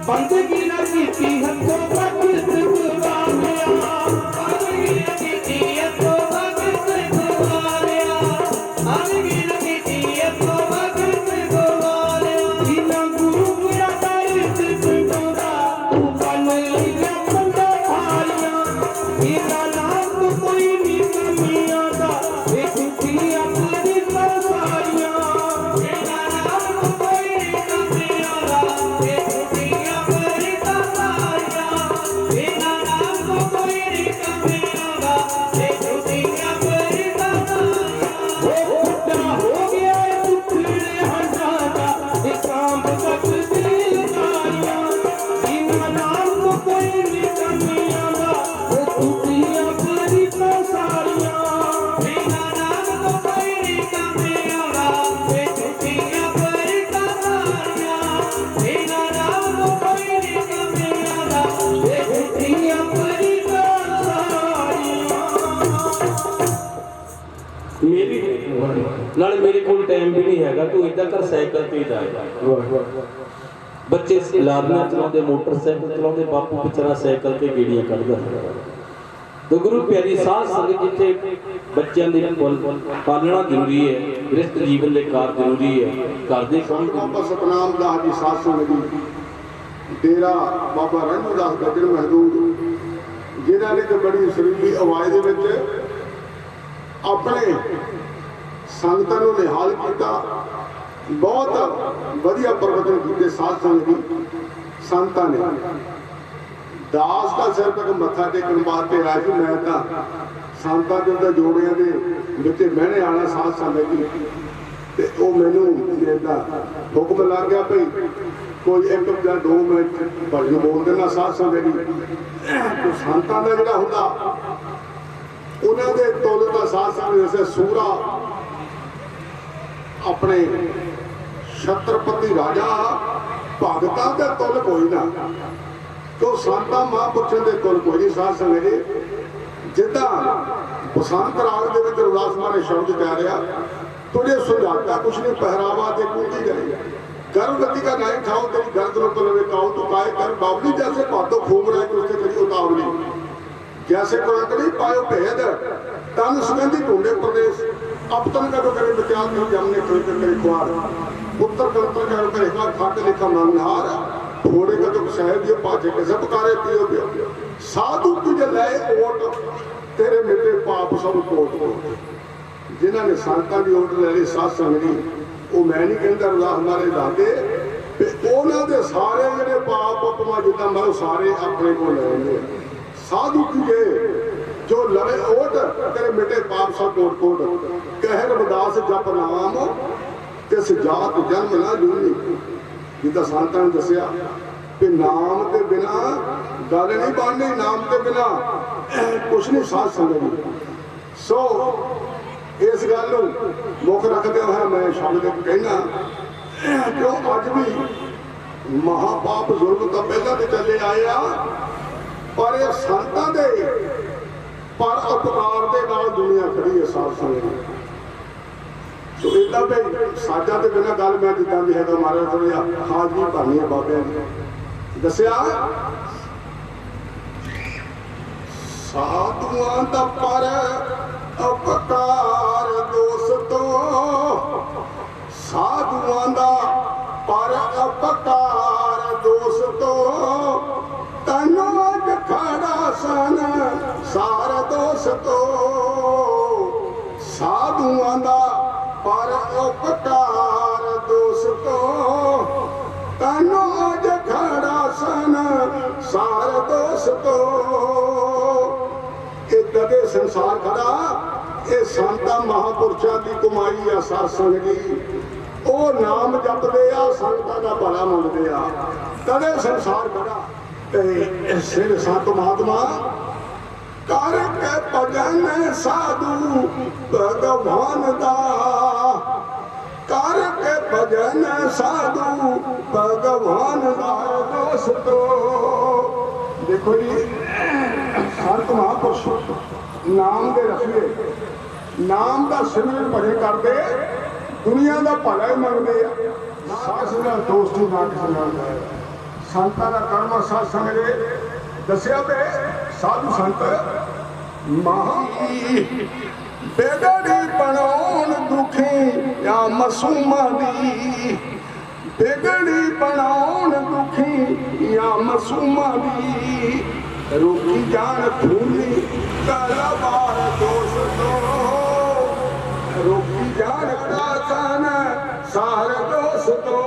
बंदगी न की हथों भगत गुवालिया बंदगी न की हथों भगत गुवालिया बंदगी न की हथों भगत गुवालिया बिना गुरु पूरा कर तुरा तू बन लिया बंदा भारिया तेरा नाम कोई नहीं कमियां दा एक की अपनी सारिया तेरा नाम कोई नहीं कमियां दा एक नाले मेरे को टाइम भी नहीं हैगा तू इदा कर साइकिल ते जाए बच्चे लारियां चलाते मोटरसाइकिल चलाते बापू बेचारा साइकिल ते गेड़ियां कढ़दा तो गुरु प्यारी साध संगत जिथे बच्चों की पालना जरूरी है गृहस्थ जीवन के कार जरूरी है घर के काम बाबा सतनाम दास जी साध संगत जी डेरा बाबा रणू दास गजर महदूद जिन्हों ने एक बड़ी सुरीली आवाज़ के अपने संगतां नूं निहाल किया बहुत वधिया प्रवचन किए साध संगत जी संतां ने दास का सिर तक मत्था टेकन वास्ते आया कि मैं तो संतां के जोड़ियां के विच बहने आना साध संगत जी ते वो मैनू इदा हुक्म लग गया भाई कोई एक या 2 मिनट भजन बोल देना साध संगत जी तो संतां दा जिहड़ा हुंदा उन्होंने तुल का साध संगत जैसे सूरा अपने छत्रपति राजा भगतां दे तुल कोई ना तो संतां महापुरुषों के तुल कोई नहीं साध संगत जी जिदा बसंत राग के रविदास माने शब्द कह रहा तुझे सुझाता कुछ नहीं पहरावा दे कूदी गई गर्भवती का नहीं खाओ तेरी गर्द रोक लवे खाओ तो काय कर बावली जैसे पादों घूम रहे कि उससे कभी उतावली जैसे कुरंक नहीं पायो भेद तन सुगंधी ढूंढे प्रदेश अब तन का तो करे बचाव नहीं जमने कोई करे खुआर उत्तर कंतर का करे का खाट लिखा मनहार थोड़े का तो साहेब ये पाछे के सब कारे पियो पियो साधु तुझे लाए ओट तेरे मिटे पाप सब कोट जिन्होंने संतां की ओट ले ली साध संगत जी वो मैं नहीं कहता रहा हमारे दादे उन्होंने सारे ਜਿਹੜੇ पाप अपमा जिदा मैं सारे अपने को लेंगे साधु तुझे जो लवे ओट तेरे मिटे पाप सब कोट कोट कह रविदास जप नाम तिस जात जन्म ना जूनी जिदा संतां ने दसिया कि नाम के बिना गल नहीं बननी नाम के बिना कुछ नहीं साध संगत सो इस गल मुख रखते हुए मैं शब्द कहना क्यों अज भी महापाप जुर्म तो पहला तो चले आए पर यह संतां दे पर उपकार के नाल दुनिया खड़ी है साध संगत सो इदा भाई साजा के बिना गल मैं जिदा भी है मारे थोड़ा हाजरी भरनी है बाबे दसिया साधुआं दा पर उपकार दोस्तों साधुआं दा पर उपकार दोस्तों तनु अज खड़ा सन सार दोस्तों साधुआं दा पर उपकार दोस्तों तनु अज खड़ा सन सार दोस्तों दे संसार खड़ा ये संतां महापुरुषों की कमाई है साध संगत जी वो नाम जपते आ संतां दा भला मंगते आ तदे संसार खड़ा सिर संत महात्मा कर के भजन साधु भगवान दा भजन साधु भगवान दार दोस्तों। देखो जी संत महापुरुष नाम दे रखिए, नाम का सिमरन भजन करते दुनिया का भला ही मंगते हैं। सास नाल दोस्ती ना किसी नाल है, संतां दा कर्म साथ संगरे दसिया पे साधु संत माही बेगड़ी बनाउण दुखी या मासूमा दी, बेगड़ी बनाउण दुखी या मासूमा दी, रोकी जान खूनी कलवार दोष तो, रोकी जान प्राचन सार दोष तो,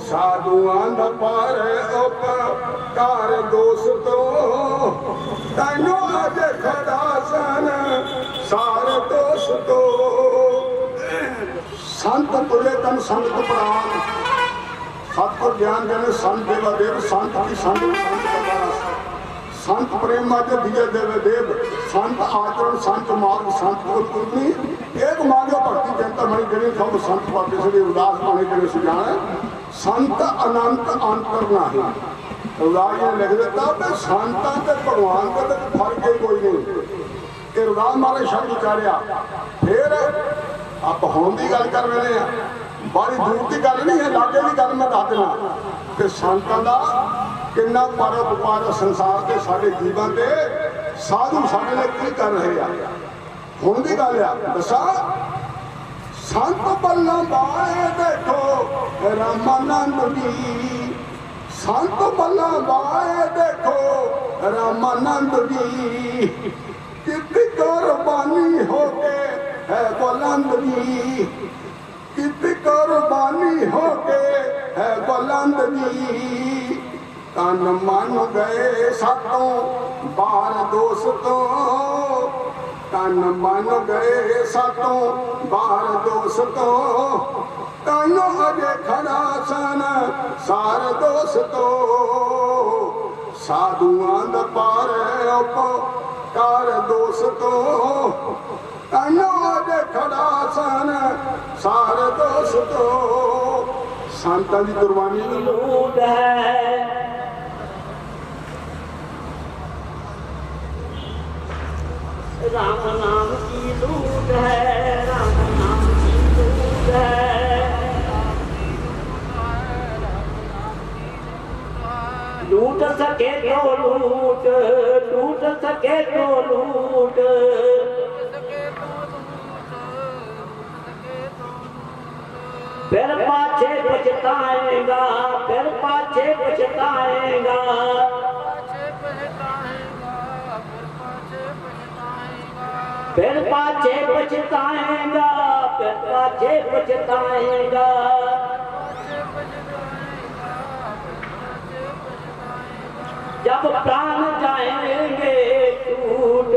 साधुआं दा पार उपकार दोष तो, तैनो अज खड़ा सन सार दोष तो। संत तुले तन संत प्राण, सतगुर ज्ञान जन संत देवा देव, संत की संत संत का संत प्रेम मध्य दिए देव देव, संत आचरण संत मार्ग संत गुरपुरनी, एक मार्ग भक्ति जनता मणि जने सब संत पाते से उदास पाने जने सुजाने, संत अनंत अंतर नाही। उदास ने लिख देता कि संतां ते भगवान का तो फर्क ही कोई नहीं। कि उदास मारे शब्द उचारिया, फिर आप होने की गल कर रहे हैं, बड़ी दूर की गल नहीं है, लागे की गल मैं दस देना कि संतां दा किन्ना परोपकार संसार के सारे जीवन के साधु साढ़े लिए की कर रहे हैं। होने की गल है दसा संत बल्ला बाए देखो रामानंद जी, संत बल्ला बाए देखो रामानंद जी, कितनी कुर्बानी हो के है बुलंद जी, कितनी कुर्बानी हो के है बुलंद जी, तन मन गए सातों बार दोस्तों, तन मन गए सातों बार दोस्तों, तनो अजे खड़ा सन सार दोस्तों, साधुआं दा पार उपकार दोस्तों, तनो अजे खड़ा सन सार दोस्तों। संतां दी कुर्बानी लूट है, राम नाम की लूट है, राम नाम की लूट है, लूट सके तो लूट, लूट सके तो लूट, फिर पाछे पछताएगा, फिर पाछे पछताएगा, फिर पाछे पछताएगा, फिर पाछे पछताएगा, जब प्राण जाएंगे टूट,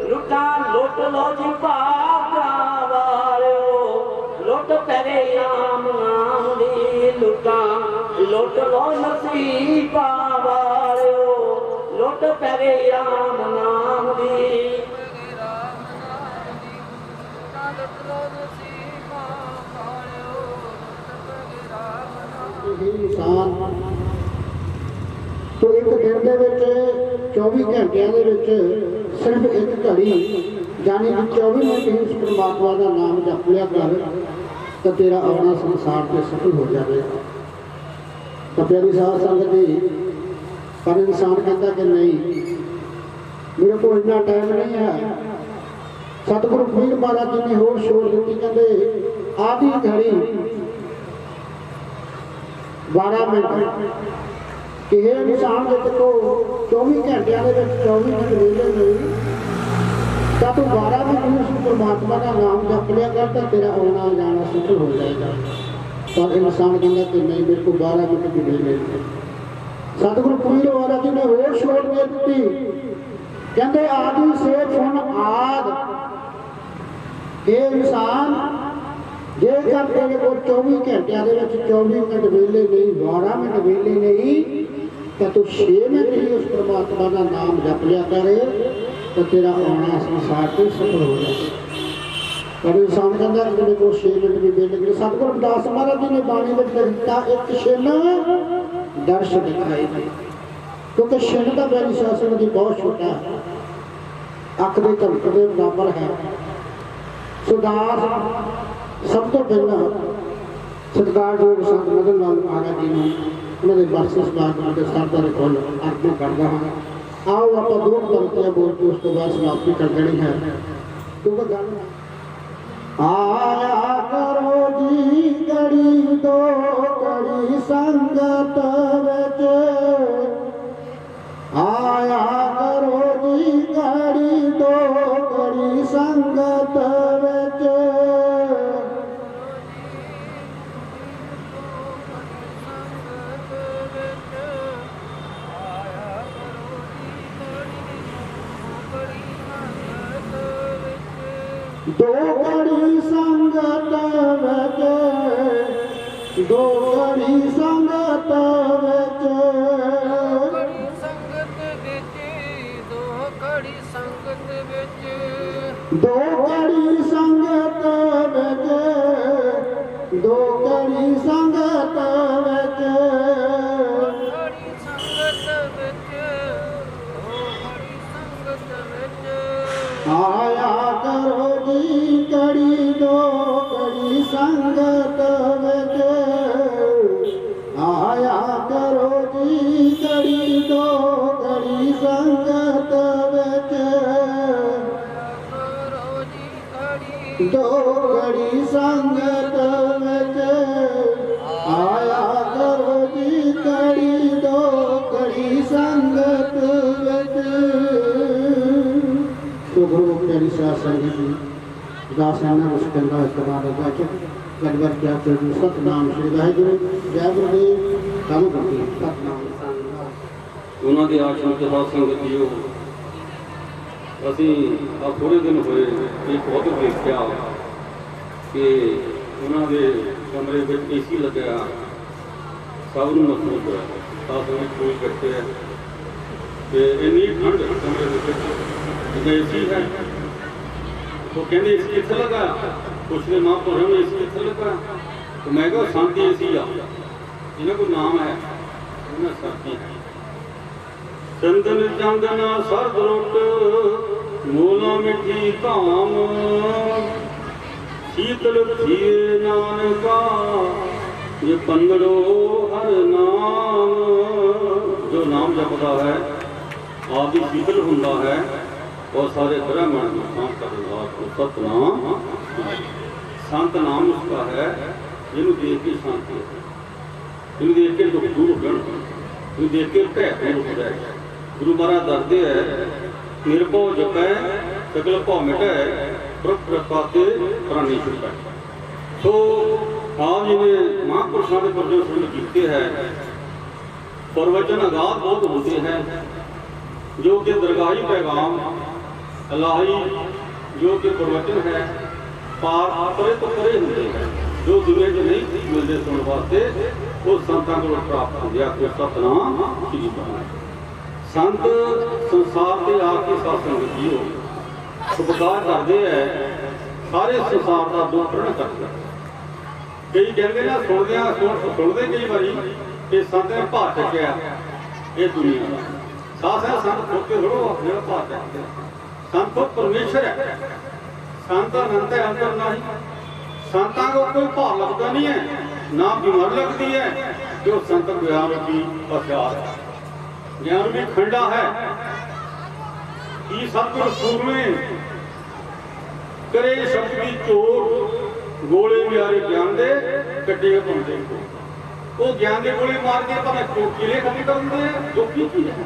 लुटा लुट लो जी पापा वालो, लुट तेरे नाम नाम दी, लुटा लुट लो नसीबा वालो, लुट तेरे नाम नाम दी। इंसान तो एक दिन ਦੇ ਵਿੱਚ 24 ਘੰਟਿਆਂ ਦੇ ਵਿੱਚ ਸਿਰਫ ਇੱਕ ਘੜੀ ਯਾਨੀ ਕਿ 24 ਮਿੰਟ ਹੀ ਉਸ ਪਰਮਾਤਮਾ ਦਾ ਨਾਮ ਜਪ ਲਿਆ ਕਰ ਤਾਂ ਤੇਰਾ ਆਉਣਾ ਸੰਸਾਰ ਤੇ ਸਫਲ ਹੋ ਜਾਵੇਗਾ। ਤਾਂ ਪਿਆਰੀ ਸਾਧ ਸੰਗਤ ਜੀ, ਪਰ ਇਨਸਾਨ ਕਹਿੰਦਾ ਕਿ ਨਹੀਂ ਮੇਰੇ ਕੋਲ ਇੰਨਾ ਟਾਈਮ ਨਹੀਂ ਹੈ। ਸਤਿਗੁਰੂ ਕਬੀਰ ਮਹਾਰਾਜ ਜੀ ਨੇ ਹੋਰ ਛੋੜ ਦਿੱਤੀ, ਕਹਿੰਦੇ ਆਦੀ ਘੜੀ 12 ਮਿੰਟ कि हे इंसान जब को 24 घंटिया 24 मिनट वेले नहीं तो तू 12 मिनट उस परमात्मा का नाम जप लिया कर तो तेरा आना जाना सफल हो जाएगा। पर इंसान कहता कि नहीं मेरे को 12 मिनट भी वेले नहीं। सतगुरु कबीर महाराज जी ने और छोड़ दे दी, कहते आदि से सुन आद, हे इंसान जेकर तेरे को 24 घंटिया 24 मिनट वेले नहीं, 12 मिनट वेले नहीं तो तू 6 मिनट ही उस परमात्मा का नाम जप लिया करे तो तेरा आना संसार से सफल हो जाए। ਪਰ ਇਨਸਾਨ ਕਹਿੰਦਾ ਕਿ ਮੇਰੇ ਕੋਲ 6 ਮਿੰਟ ਵੀ ਵੇਲੇ ਕਿ ਸਤਿਗੁਰੂ ਰਵਿਦਾਸ ਮਹਾਰਾਜ ਜੀ ਨੇ ਬਾਣੀ ਵਿੱਚ ਲਿਖਿਆ ਇੱਕ ਛਿਨ ਦਰਸ਼ ਦਿਖਾਈ ਦੇ, ਕਿਉਂਕਿ ਛਿਨ ਦਾ ਬੈਰੀ ਸ਼ਾਸਨ ਦੀ ਬਹੁਤ ਛੋਟਾ ਹੈ, ਅੱਖ ਦੇ ਝਲਕ ਦੇ ਬਰਾਬਰ ਹੈ। ਸੁਦਾਸ ਸਭ ਤੋਂ ਪਹਿਲਾਂ ਸਤਿਕਾਰਯੋਗ ਸੰਤ ਮਦਨ ਲਾਲ ਮਹਾਰਾਜ ਜੀ ਨੂੰ ਉਹਨਾਂ ਦੇ ਬਖਸ਼ਿਸ਼ ਬਾਗ ਦੇ ਸਰਦਾਰ ਦੇ ਕੋਲ ਅਰਪਣ ਕਰਦਾ ਹਾਂ। ਆਓ ਆਪਾਂ ਦੋ ਪੰਕਤੀਆਂ ਬੋਲ ਕੇ ਉਸ ਤੋਂ ਬਾਅਦ ਸਮਾਪਤੀ ਕਰ ਦੇਣੀ ਹੈ। ਕਿਉਂਕਿ ਗੱਲ ਆਇਆ ਕਰੋ ਜੀ ਘੜੀ ਦੋ ਘੜੀ ਸੰਗਤ ਵਿੱਚ, ਆਇਆ ਕਰੋ ਜੀ ਘੜੀ ਦੋ ਘੜੀ ਸੰਗਤ ਵਿੱਚ, ਦੋ ਘੜੀ ਸੰਗਤ ਵਿੱਚ, ਦੋ ਘੜੀ ਸੰਗਤ ਵਿੱਚ, ਦੋ ਘੜੀ ਸੰਗਤ ਵਿੱਚ, ਦੋ ਘੜੀ ਸੰਗਤ ਵਿੱਚ, ਦੋ ਘੜੀ ਸੰਗਤ ਵਿੱਚ, ਘੜੀ ਸੰਗਤ ਵਿੱਚ, ਦੋ ਘੜੀ ਸੰਗਤ ਵਿੱਚ, ਆਇਆ ਕਰੋ ਜੀ ਘੜੀ ਦੋ ਘੜੀ ਸੰਗਤ ਵਿੱਚ, ਆਇਆ ਕਰੋ ਜੀ ਘੜੀ ਦੋ ਘੜੀ ਸੰਗਤ ਵਿੱਚ, ਕਰੋ ਜੀ ਘੜੀ ਦੋ ਘੜੀ ਸੰਗਤ ਵਿੱਚ, ਆਇਆ ਕਰੋ ਜੀ ਘੜੀ ਦੋ ਘੜੀ ਸੰਗਤ ਵਿੱਚ। ਸੋ ਗੁਰੂ ਪਿਆਰੀ ਸਾਧ ਸੰਗਤ ਜੀ ਦਾਸਾਨਾ ਉਸ ਕੰਦਾ ਇਤਬਾਰ ਦਾ ਚ ਲਗਭਗ ਕਿਆ ਚੋ ਸਤਨਾਮ ਸ੍ਰੀ ਵਾਹਿਗੁਰੂ ਜੈ ਗੁਰਦੇਵ ਕੰਮ ਕਰਦੀ ਸਤਨਾਮ ਉਹਨਾਂ ਦੇ ਆਸ਼ਰਮ ਤੇ ਸਾਧ ਸੰਗਤ ਜੀਓ, ਅਸੀਂ ਆ ਥੋੜੇ ਦਿਨ ਹੋਏ ਇਹ ਬਹੁਤ ਦੇਖਿਆ ਕਿ ਉਹਨਾਂ ਦੇ ਕਮਰੇ ਵਿੱਚ ਏਸੀ ਲੱਗਿਆ, ਸਭ ਨੂੰ ਮਹਿਸੂਸ ਹੋਇਆ ਸਾਧ ਸੰਗਤ ਕੋਈ ਬੈਠੇ ਹੈ ਤੇ ਇੰਨੀ ਠੰਡ ਕਮਰੇ ਦੇ ਵਿੱਚ ਏਸੀ ਹੈ। ਉਹ ਕਹਿੰਦੇ ਏਸੀ ਕਿੱਥੇ ਲੱਗਾ, ਪੁੱਛਦੇ ਮਹਾਂਪੁਰਸ਼ਾਂ ਨੂੰ ਏਸੀ ਕਿੱਥੇ ਲੱਗਾ, ਤੇ ਮੈਂ ਕਿਹਾ ਸ਼ਾਂਤੀ ਏਸੀ ਆ, ਇਹਨਾਂ ਕੋਲ ਨਾਮ ਹੈ, ਉਹਨਾਂ ਸ਼ਾਂਤੀ ਹੈ। ਚੰਦਨ ਚੰਦਨਾ ਸਰਦ ਰੁੱਟ ਮੂਲਾ ਮਿੱਠੀ ਧਾਮ, ਸ਼ੀਤਲ ਥੀਏ ਨਾਨਕਾ ਜੇ ਪੰਗੜੋ ਹਰ ਨਾਮ। ਜੋ ਨਾਮ ਜਪਦਾ ਹੈ ਆਪ ਹੀ ਸ਼ੀਤਲ ਹੁੰਦਾ ਹੈ और सारे ब्रह्मांड में शांत करने को सतनाम। संत नाम उसका है जिन्हों देख के शांति है, जिन्हों देख के दुख दूर हो, जिन्हों देख के भय दूर हो जाए। गुरु महाराज दसते है निरभव जपै सकल भव मिटै प्रभ कृपा ते प्राणी छुटै। सो आप जी ने महापुरुषों के प्रवचन सुन किए है, प्रवचन अगाध बहुत होते हैं जो कि दरगाही पैगाम अल्लाही जो कि प्रवचन है पार परे तो परे होते हैं, जो दुनिया में नहीं मिलते सुनने वास्ते वो संतां को प्राप्त हो गया। तो सतनाम श्री वाहिगुरू। संत संसार के आके सत्संग जीओ उपकार करते हैं, सारे संसार का दुख हरण करते हैं। कई कहते ना सुनते कई बारी कि संत ने भार चुकिया ये दुनिया का साथ है। संत खुद के थोड़ा अपने भार चुकते हैं। संत तो परमेश्वर है, संत अनंत है, अंतर नहीं। संतां को कोई भार लगता नहीं है, ना बीमारी लगती है, जो संत ज्ञान की पहचान है, ज्ञान भी खंडा है। सतगुर सूरमे करे शब्द की चोट गोले प्यारे ज्ञान दे कटे पाते को वो ज्ञान के गोले मार के पर चोट किले खत्म कर देंगे जो की चीज है।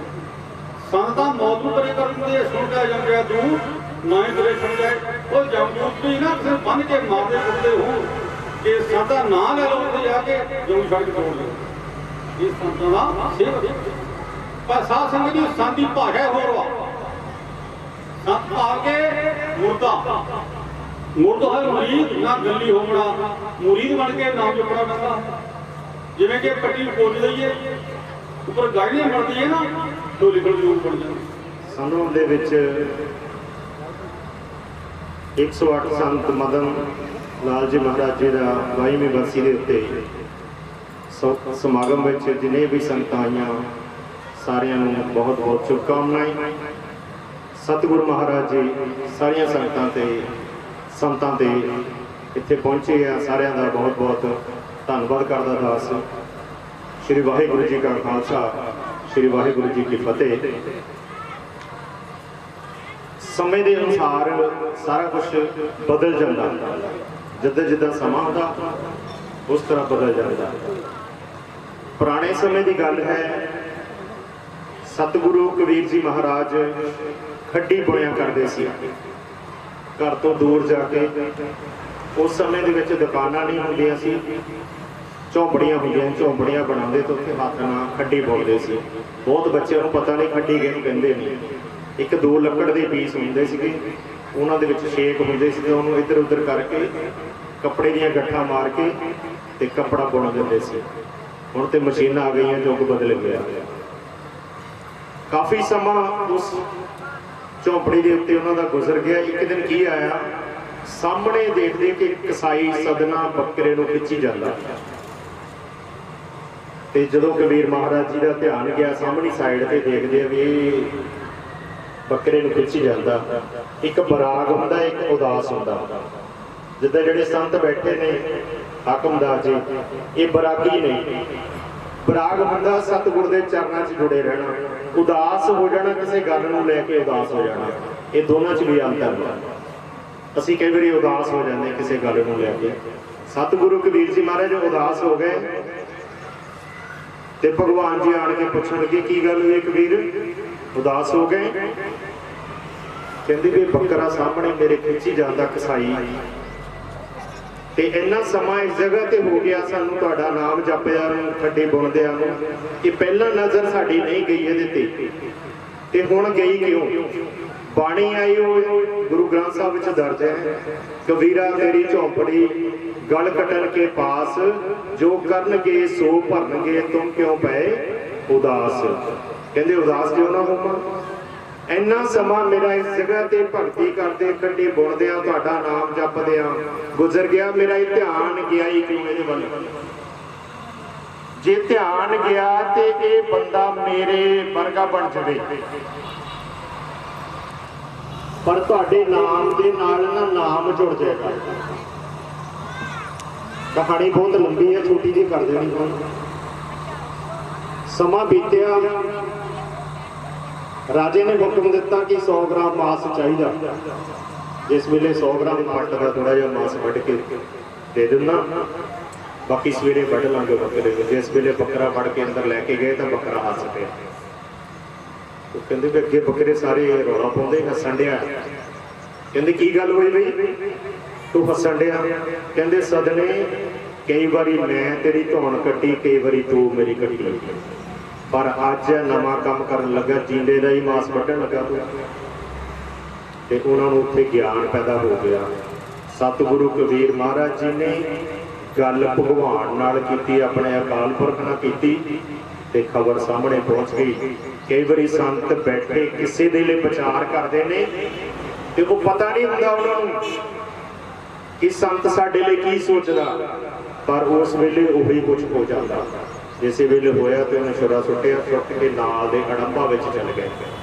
संता मौत को परे कर देंगे, सुन जाए जम गया दूर ना ही करे सुन जाए वो जमदूत भी ना सिर्फ बन के मारते कुटते हो कि संता ना ले लो तो जाके जम सड़क तोड़ दो। ये संता का सेवक पर साथ संग जी शांति भाषा हो रहा संत आके मुर्दा मुर्दा है मुरीद ना गली होना मुरीद बन के नाम जपना पैदा जिवें कि पट्टी पोच दईए ऊपर गाड़ियां बनती है ना तो लिखण जरूर पड़ जाए। ਸਾਨੂੰ ਦੇ ਵਿੱਚ 108 ਸੰਤ ਮਦਨ ਲਾਲ ਜੀ ਮਹਾਰਾਜ ਜੀ ਦਾ 22ਵੀਂ ਬਰਸੀ ਦੇ ਉੱਤੇ ਸਮਾਗਮ ਵਿੱਚ ਜਿਨੇ ਵੀ ਸੰਗਤਾਂ ਆਈਆਂ ਸਾਰਿਆਂ ਨੂੰ ਬਹੁਤ ਬਹੁਤ ਸ਼ੁਭਕਾਮਨਾਵਾਂ। ਸਤਿਗੁਰੂ ਮਹਾਰਾਜ ਜੀ ਸਾਰੀਆਂ ਸੰਗਤਾਂ ਤੇ ਸੰਤਾਂ ਤੇ ਇੱਥੇ ਪਹੁੰਚੇ ਆ, ਸਾਰਿਆਂ ਦਾ ਬਹੁਤ ਬਹੁਤ ਧੰਨਵਾਦ ਕਰਦਾ ਦਾਸ। ਸ਼੍ਰੀ ਵਾਹਿਗੁਰੂ ਜੀ ਕਾ ਖਾਲਸਾ, ਸ਼੍ਰੀ ਵਾਹਿਗੁਰੂ ਜੀ ਕੀ ਫਤਿਹ। ਸਮੇਂ ਦੇ ਅਨੁਸਾਰ ਸਾਰਾ ਕੁਝ ਬਦਲ ਜਾਂਦਾ, ਜਿੱਦਾਂ ਜਿੱਦਾਂ ਸਮਾਂ ਹੁੰਦਾ ਉਸ ਤਰ੍ਹਾਂ ਬਦਲ ਜਾਂਦਾ। ਪੁਰਾਣੇ ਸਮੇਂ ਦੀ ਗੱਲ ਹੈ, ਸਤਿਗੁਰੂ ਕਬੀਰ ਜੀ ਮਹਾਰਾਜ ਖੱਡੀ ਬੁਣਿਆ ਕਰਦੇ ਸੀ ਘਰ ਤੋਂ ਦੂਰ ਜਾ ਕੇ। ਉਸ ਸਮੇਂ ਦੇ ਵਿੱਚ ਦੁਕਾਨਾਂ ਨਹੀਂ ਹੁੰਦੀਆਂ ਸੀ, ਝੌਂਪੜੀਆਂ ਹੁੰਦੀਆਂ, ਝੌਂਪੜੀਆਂ ਬਣਾਉਂਦੇ ਤੇ ਉੱਥੇ ਹੱਥ ਨਾਲ ਖੱਡੀ ਬੁਣਦੇ ਸੀ। ਬਹੁਤ ਬੱਚਿਆਂ ਨੂੰ ਪਤਾ ਨਹੀਂ ਖੱਡੀ ਕਿਹਨੂੰ ਕਹਿੰਦੇ ਨੇ। ਇੱਕ ਦੋ ਲੱਕੜ ਦੇ ਪੀਸ ਹੁੰਦੇ ਸੀਗੇ, ਉਹਨਾਂ ਦੇ ਵਿੱਚ ਛੇਕ ਹੁੰਦੇ ਸੀ ਤੇ ਉਹਨੂੰ ਇੱਧਰ ਉੱਧਰ ਕਰਕੇ ਕੱਪੜੇ ਦੀਆਂ ਗੱਠਾਂ ਮਾਰ ਕੇ ਤੇ ਕੱਪੜਾ ਬੁਣ ਦਿੰਦੇ ਸੀ। ਹੁਣ ਤੇ ਮਸ਼ੀਨਾਂ ਆ ਗਈਆਂ, ਯੁੱਗ ਬਦਲ ਗਿਆ। ਕਾਫੀ ਸਮਾਂ ਉਸ ਝੌਂਪੜੀ ਦੇ ਉੱਤੇ ਉਹਨਾਂ ਦਾ ਗੁਜ਼ਰ ਗਿਆ। ਇੱਕ ਦਿਨ ਕੀ ਆਇਆ, ਸਾਹਮਣੇ ਦੇਖਦੇ ਕਿ ਕਸਾਈ ਸਦਨਾ ਬੱਕਰੇ ਨੂੰ ਖਿੱਚੀ ਜਾਂਦਾ। ਤੇ ਜਦੋਂ ਕਬੀਰ ਮਹਾਰਾਜ ਜੀ ਦਾ ਧਿਆਨ ਗਿਆ, ਸਾਹਮਣੀ ਸਾਈਡ ਤੇ ਦੇਖਦੇ ਆ ਵੀ ਇਹ ਬੱਕਰੇ ਨੂੰ ਖਿੱਚੀ ਜਾਂਦਾ। ਇੱਕ ਬਰਾਗ ਹੁੰਦਾ, ਇੱਕ ਉਦਾਸ ਹੁੰਦਾ। ਜਿੱਦਾਂ ਜਿਹੜੇ ਸੰਤ ਬੈਠੇ ਨੇ ਹਾਕਮਦਾਰ ਜੀ, ਇਹ ਬਰਾਗੀ ਨੇ। ਬਰਾਗ ਹੁੰਦਾ ਸਤਿਗੁਰ ਦੇ ਚਰਨਾਂ 'ਚ ਜੁੜੇ ਰਹਿਣਾ, ਉਦਾਸ ਹੋ ਜਾਣਾ ਕਿਸੇ ਗੱਲ ਨੂੰ ਲੈ ਕੇ ਉਦਾਸ ਹੋ ਜਾਣਾ। ਇਹ ਦੋਨਾਂ 'ਚ ਵੀ ਅੰਤਰ ਹੈ। ਅਸੀਂ ਕਈ ਵਾਰੀ ਉਦਾਸ ਹੋ ਜਾਂਦੇ ਕਿਸੇ ਗੱਲ ਨੂੰ ਲੈ ਕੇ। ਸਤਿਗੁਰੂ ਕਬੀਰ ਜੀ ਮਹਾਰਾਜ ਉਦਾਸ ਹੋ ਗਏ ਤੇ ਭਗਵਾਨ ਜੀ ਆਣ ਕੇ ਪੁੱਛਣਗੇ ਕੀ ਗੱਲ ਹੋਈ ਕਬੀਰ, ਉਦਾਸ ਹੋ ਗਏ? ਕਹਿੰਦੇ ਵੀ ਬੱਕਰਾ ਸਾਹਮਣੇ ਮੇਰੇ ਖਿੱਚੀ ਜਾਂਦਾ ਕਸਾਈ, ਤੇ ਇੰਨਾ ਸਮਾਂ ਇਸ ਜਗ੍ਹਾ ਤੇ ਹੋ ਗਿਆ ਸਾਨੂੰ ਤੁਹਾਡਾ ਨਾਮ ਜਪਦਿਆਂ ਨੂੰ, ਖੱਡੀ ਬੁਣਦਿਆਂ ਨੂੰ, ਕਿ ਪਹਿਲਾਂ ਨਜ਼ਰ ਸਾਡੀ ਨਹੀਂ ਗਈ ਇਹਦੇ ਤੇ ਹੁਣ ਗਈ ਕਿਉਂ? ਬਾਣੀ ਆਈ ਹੋਈ ਗੁਰੂ ਗ੍ਰੰਥ ਸਾਹਿਬ ਵਿੱਚ ਦਰਜ ਹੈ, ਕਬੀਰਾ ਤੇਰੀ ਝੌਂਪੜੀ ਗਲ ਕੱਟਣ ਕੇ ਪਾਸ, ਜੋ ਕਰਨਗੇ ਸੋ ਭਰਨਗੇ ਤੁਮ ਕਿਉਂ ਪਏ ਉਦਾਸ। ਕਹਿੰਦੇ ਉਦਾਸ ਕਿਉਂ ਨਾ ਹੋਵਾਂ, ਇੰਨਾ ਸਮਾਂ ਮੇਰਾ ਇਸ ਜਗ੍ਹਾ ਤੇ ਭਗਤੀ ਕਰਦੇ ਖੱਡੀ ਬੁਣਦਿਆਂ ਤੁਹਾਡਾ ਨਾਮ ਜਪਦਿਆਂ ਗੁਜ਼ਰ ਗਿਆ। ਮੇਰਾ ਇਹ ਧਿਆਨ ਗਿਆ ਹੀ ਕਿਉਂ ਇਹਦੇ ਵੱਲ? ਜੇ ਧਿਆਨ ਗਿਆ ਤੇ ਇਹ ਬੰਦਾ ਮੇਰੇ ਵਰਗਾ ਬਣ ਜਾਵੇ, ਪਰ ਤੁਹਾਡੇ ਨਾਮ ਦੇ ਨਾਲ ਨਾ ਨਾਮ ਜੁੜ ਜਾਏਗਾ। ਕਹਾਣੀ ਬਹੁਤ ਲੰਬੀ ਹੈ, ਛੋਟੀ ਜਿਹੀ ਕਰ ਦੇਣੀ ਹੁਣ। ਸਮਾਂ ਬੀਤਿਆ, ਰਾਜੇ ਨੇ ਹੁਕਮ ਦਿੱਤਾ ਕਿ 100 ਗ੍ਰਾਮ ਮਾਸ ਚਾਹੀਦਾ। ਜਿਸ ਵੇਲੇ 100 ਗ੍ਰਾਮ ਮੱਟ ਦਾ ਥੋੜਾ ਜਿਹਾ ਮਾਸ ਵੱਢ ਕੇ ਦੇ ਦਿੰਦਾ, ਬਾਕੀ ਸਵੇਰੇ ਵੱਢ ਲਾਂਗੇ ਬੱਕਰੇ ਨੂੰ। ਜਿਸ ਵੇਲੇ ਬੱਕਰਾ ਵੱਢ ਕੇ ਅੰਦਰ ਲੈ ਕੇ ਗਏ ਤਾਂ ਬੱਕਰਾ ਹੱਸ ਪਿਆ। ਉਹ ਕਹਿੰਦੇ ਵੀ ਅੱਗੇ ਬੱਕਰੇ ਸਾਰੇ ਰੌਲਾ ਪਾਉਂਦੇ, ਹੱਸਣ ਡਿਆ। ਕਹਿੰਦੇ ਕੀ ਗੱਲ ਹੋਈ ਬਈ ਤੂੰ ਹੱਸਣ ਡਿਆ? ਕਹਿੰਦੇ ਸਦਨੇ ਕਈ ਵਾਰੀ ਮੈਂ ਤੇਰੀ ਧੌਣ ਕੱਟੀ, ਕਈ ਵਾਰੀ ਤੂੰ ਮੇਰੀ ਕੱਟੀ, ਪਰ ਅੱਜ ਨਵਾਂ ਕੰਮ ਕਰਨ ਲੱਗਾ, ਜੀਂਦੇ ਦਾ ਹੀ ਮਾਸ ਵੱਢਣ ਲੱਗਾ ਤੂੰ। ਤੇ ਉਹਨਾਂ ਨੂੰ ਉੱਥੇ ਗਿਆਨ ਪੈਦਾ ਹੋ ਗਿਆ। ਸਤਿਗੁਰੂ ਕਬੀਰ ਮਹਾਰਾਜ ਜੀ ਨੇ ਗੱਲ ਭਗਵਾਨ ਨਾਲ ਕੀਤੀ, ਆਪਣੇ ਅਕਾਲ ਪੁਰਖ ਨਾਲ ਕੀਤੀ, ਤੇ ਖਬਰ ਸਾਹਮਣੇ ਪਹੁੰਚ ਗਈ। ਕਈ ਵਾਰੀ ਸੰਤ ਬੈਠੇ ਕਿਸੇ ਦੇ ਲਈ ਵਿਚਾਰ ਕਰਦੇ ਨੇ ਤੇ ਉਹ ਪਤਾ ਨਹੀਂ ਹੁੰਦਾ ਉਹਨਾਂ ਨੂੰ ਕਿ ਸੰਤ ਸਾਡੇ ਲਈ ਕੀ ਸੋਚਦਾ, ਪਰ ਉਸ ਵੇਲੇ ਉਹੀ ਕੁਝ ਹੋ ਜਾਂਦਾ। ਜਿਸੇ ਵੇਲੇ ਹੋਇਆ ਤੇ ਉਹਨੇ ਛੁਰਾ ਸੁੱਟਿਆ, ਸੁੱਟ ਕੇ ਨਾਲ ਦੇ ਅੜੰਬਾ ਵਿੱਚ ਚਲੇ ਗਏ।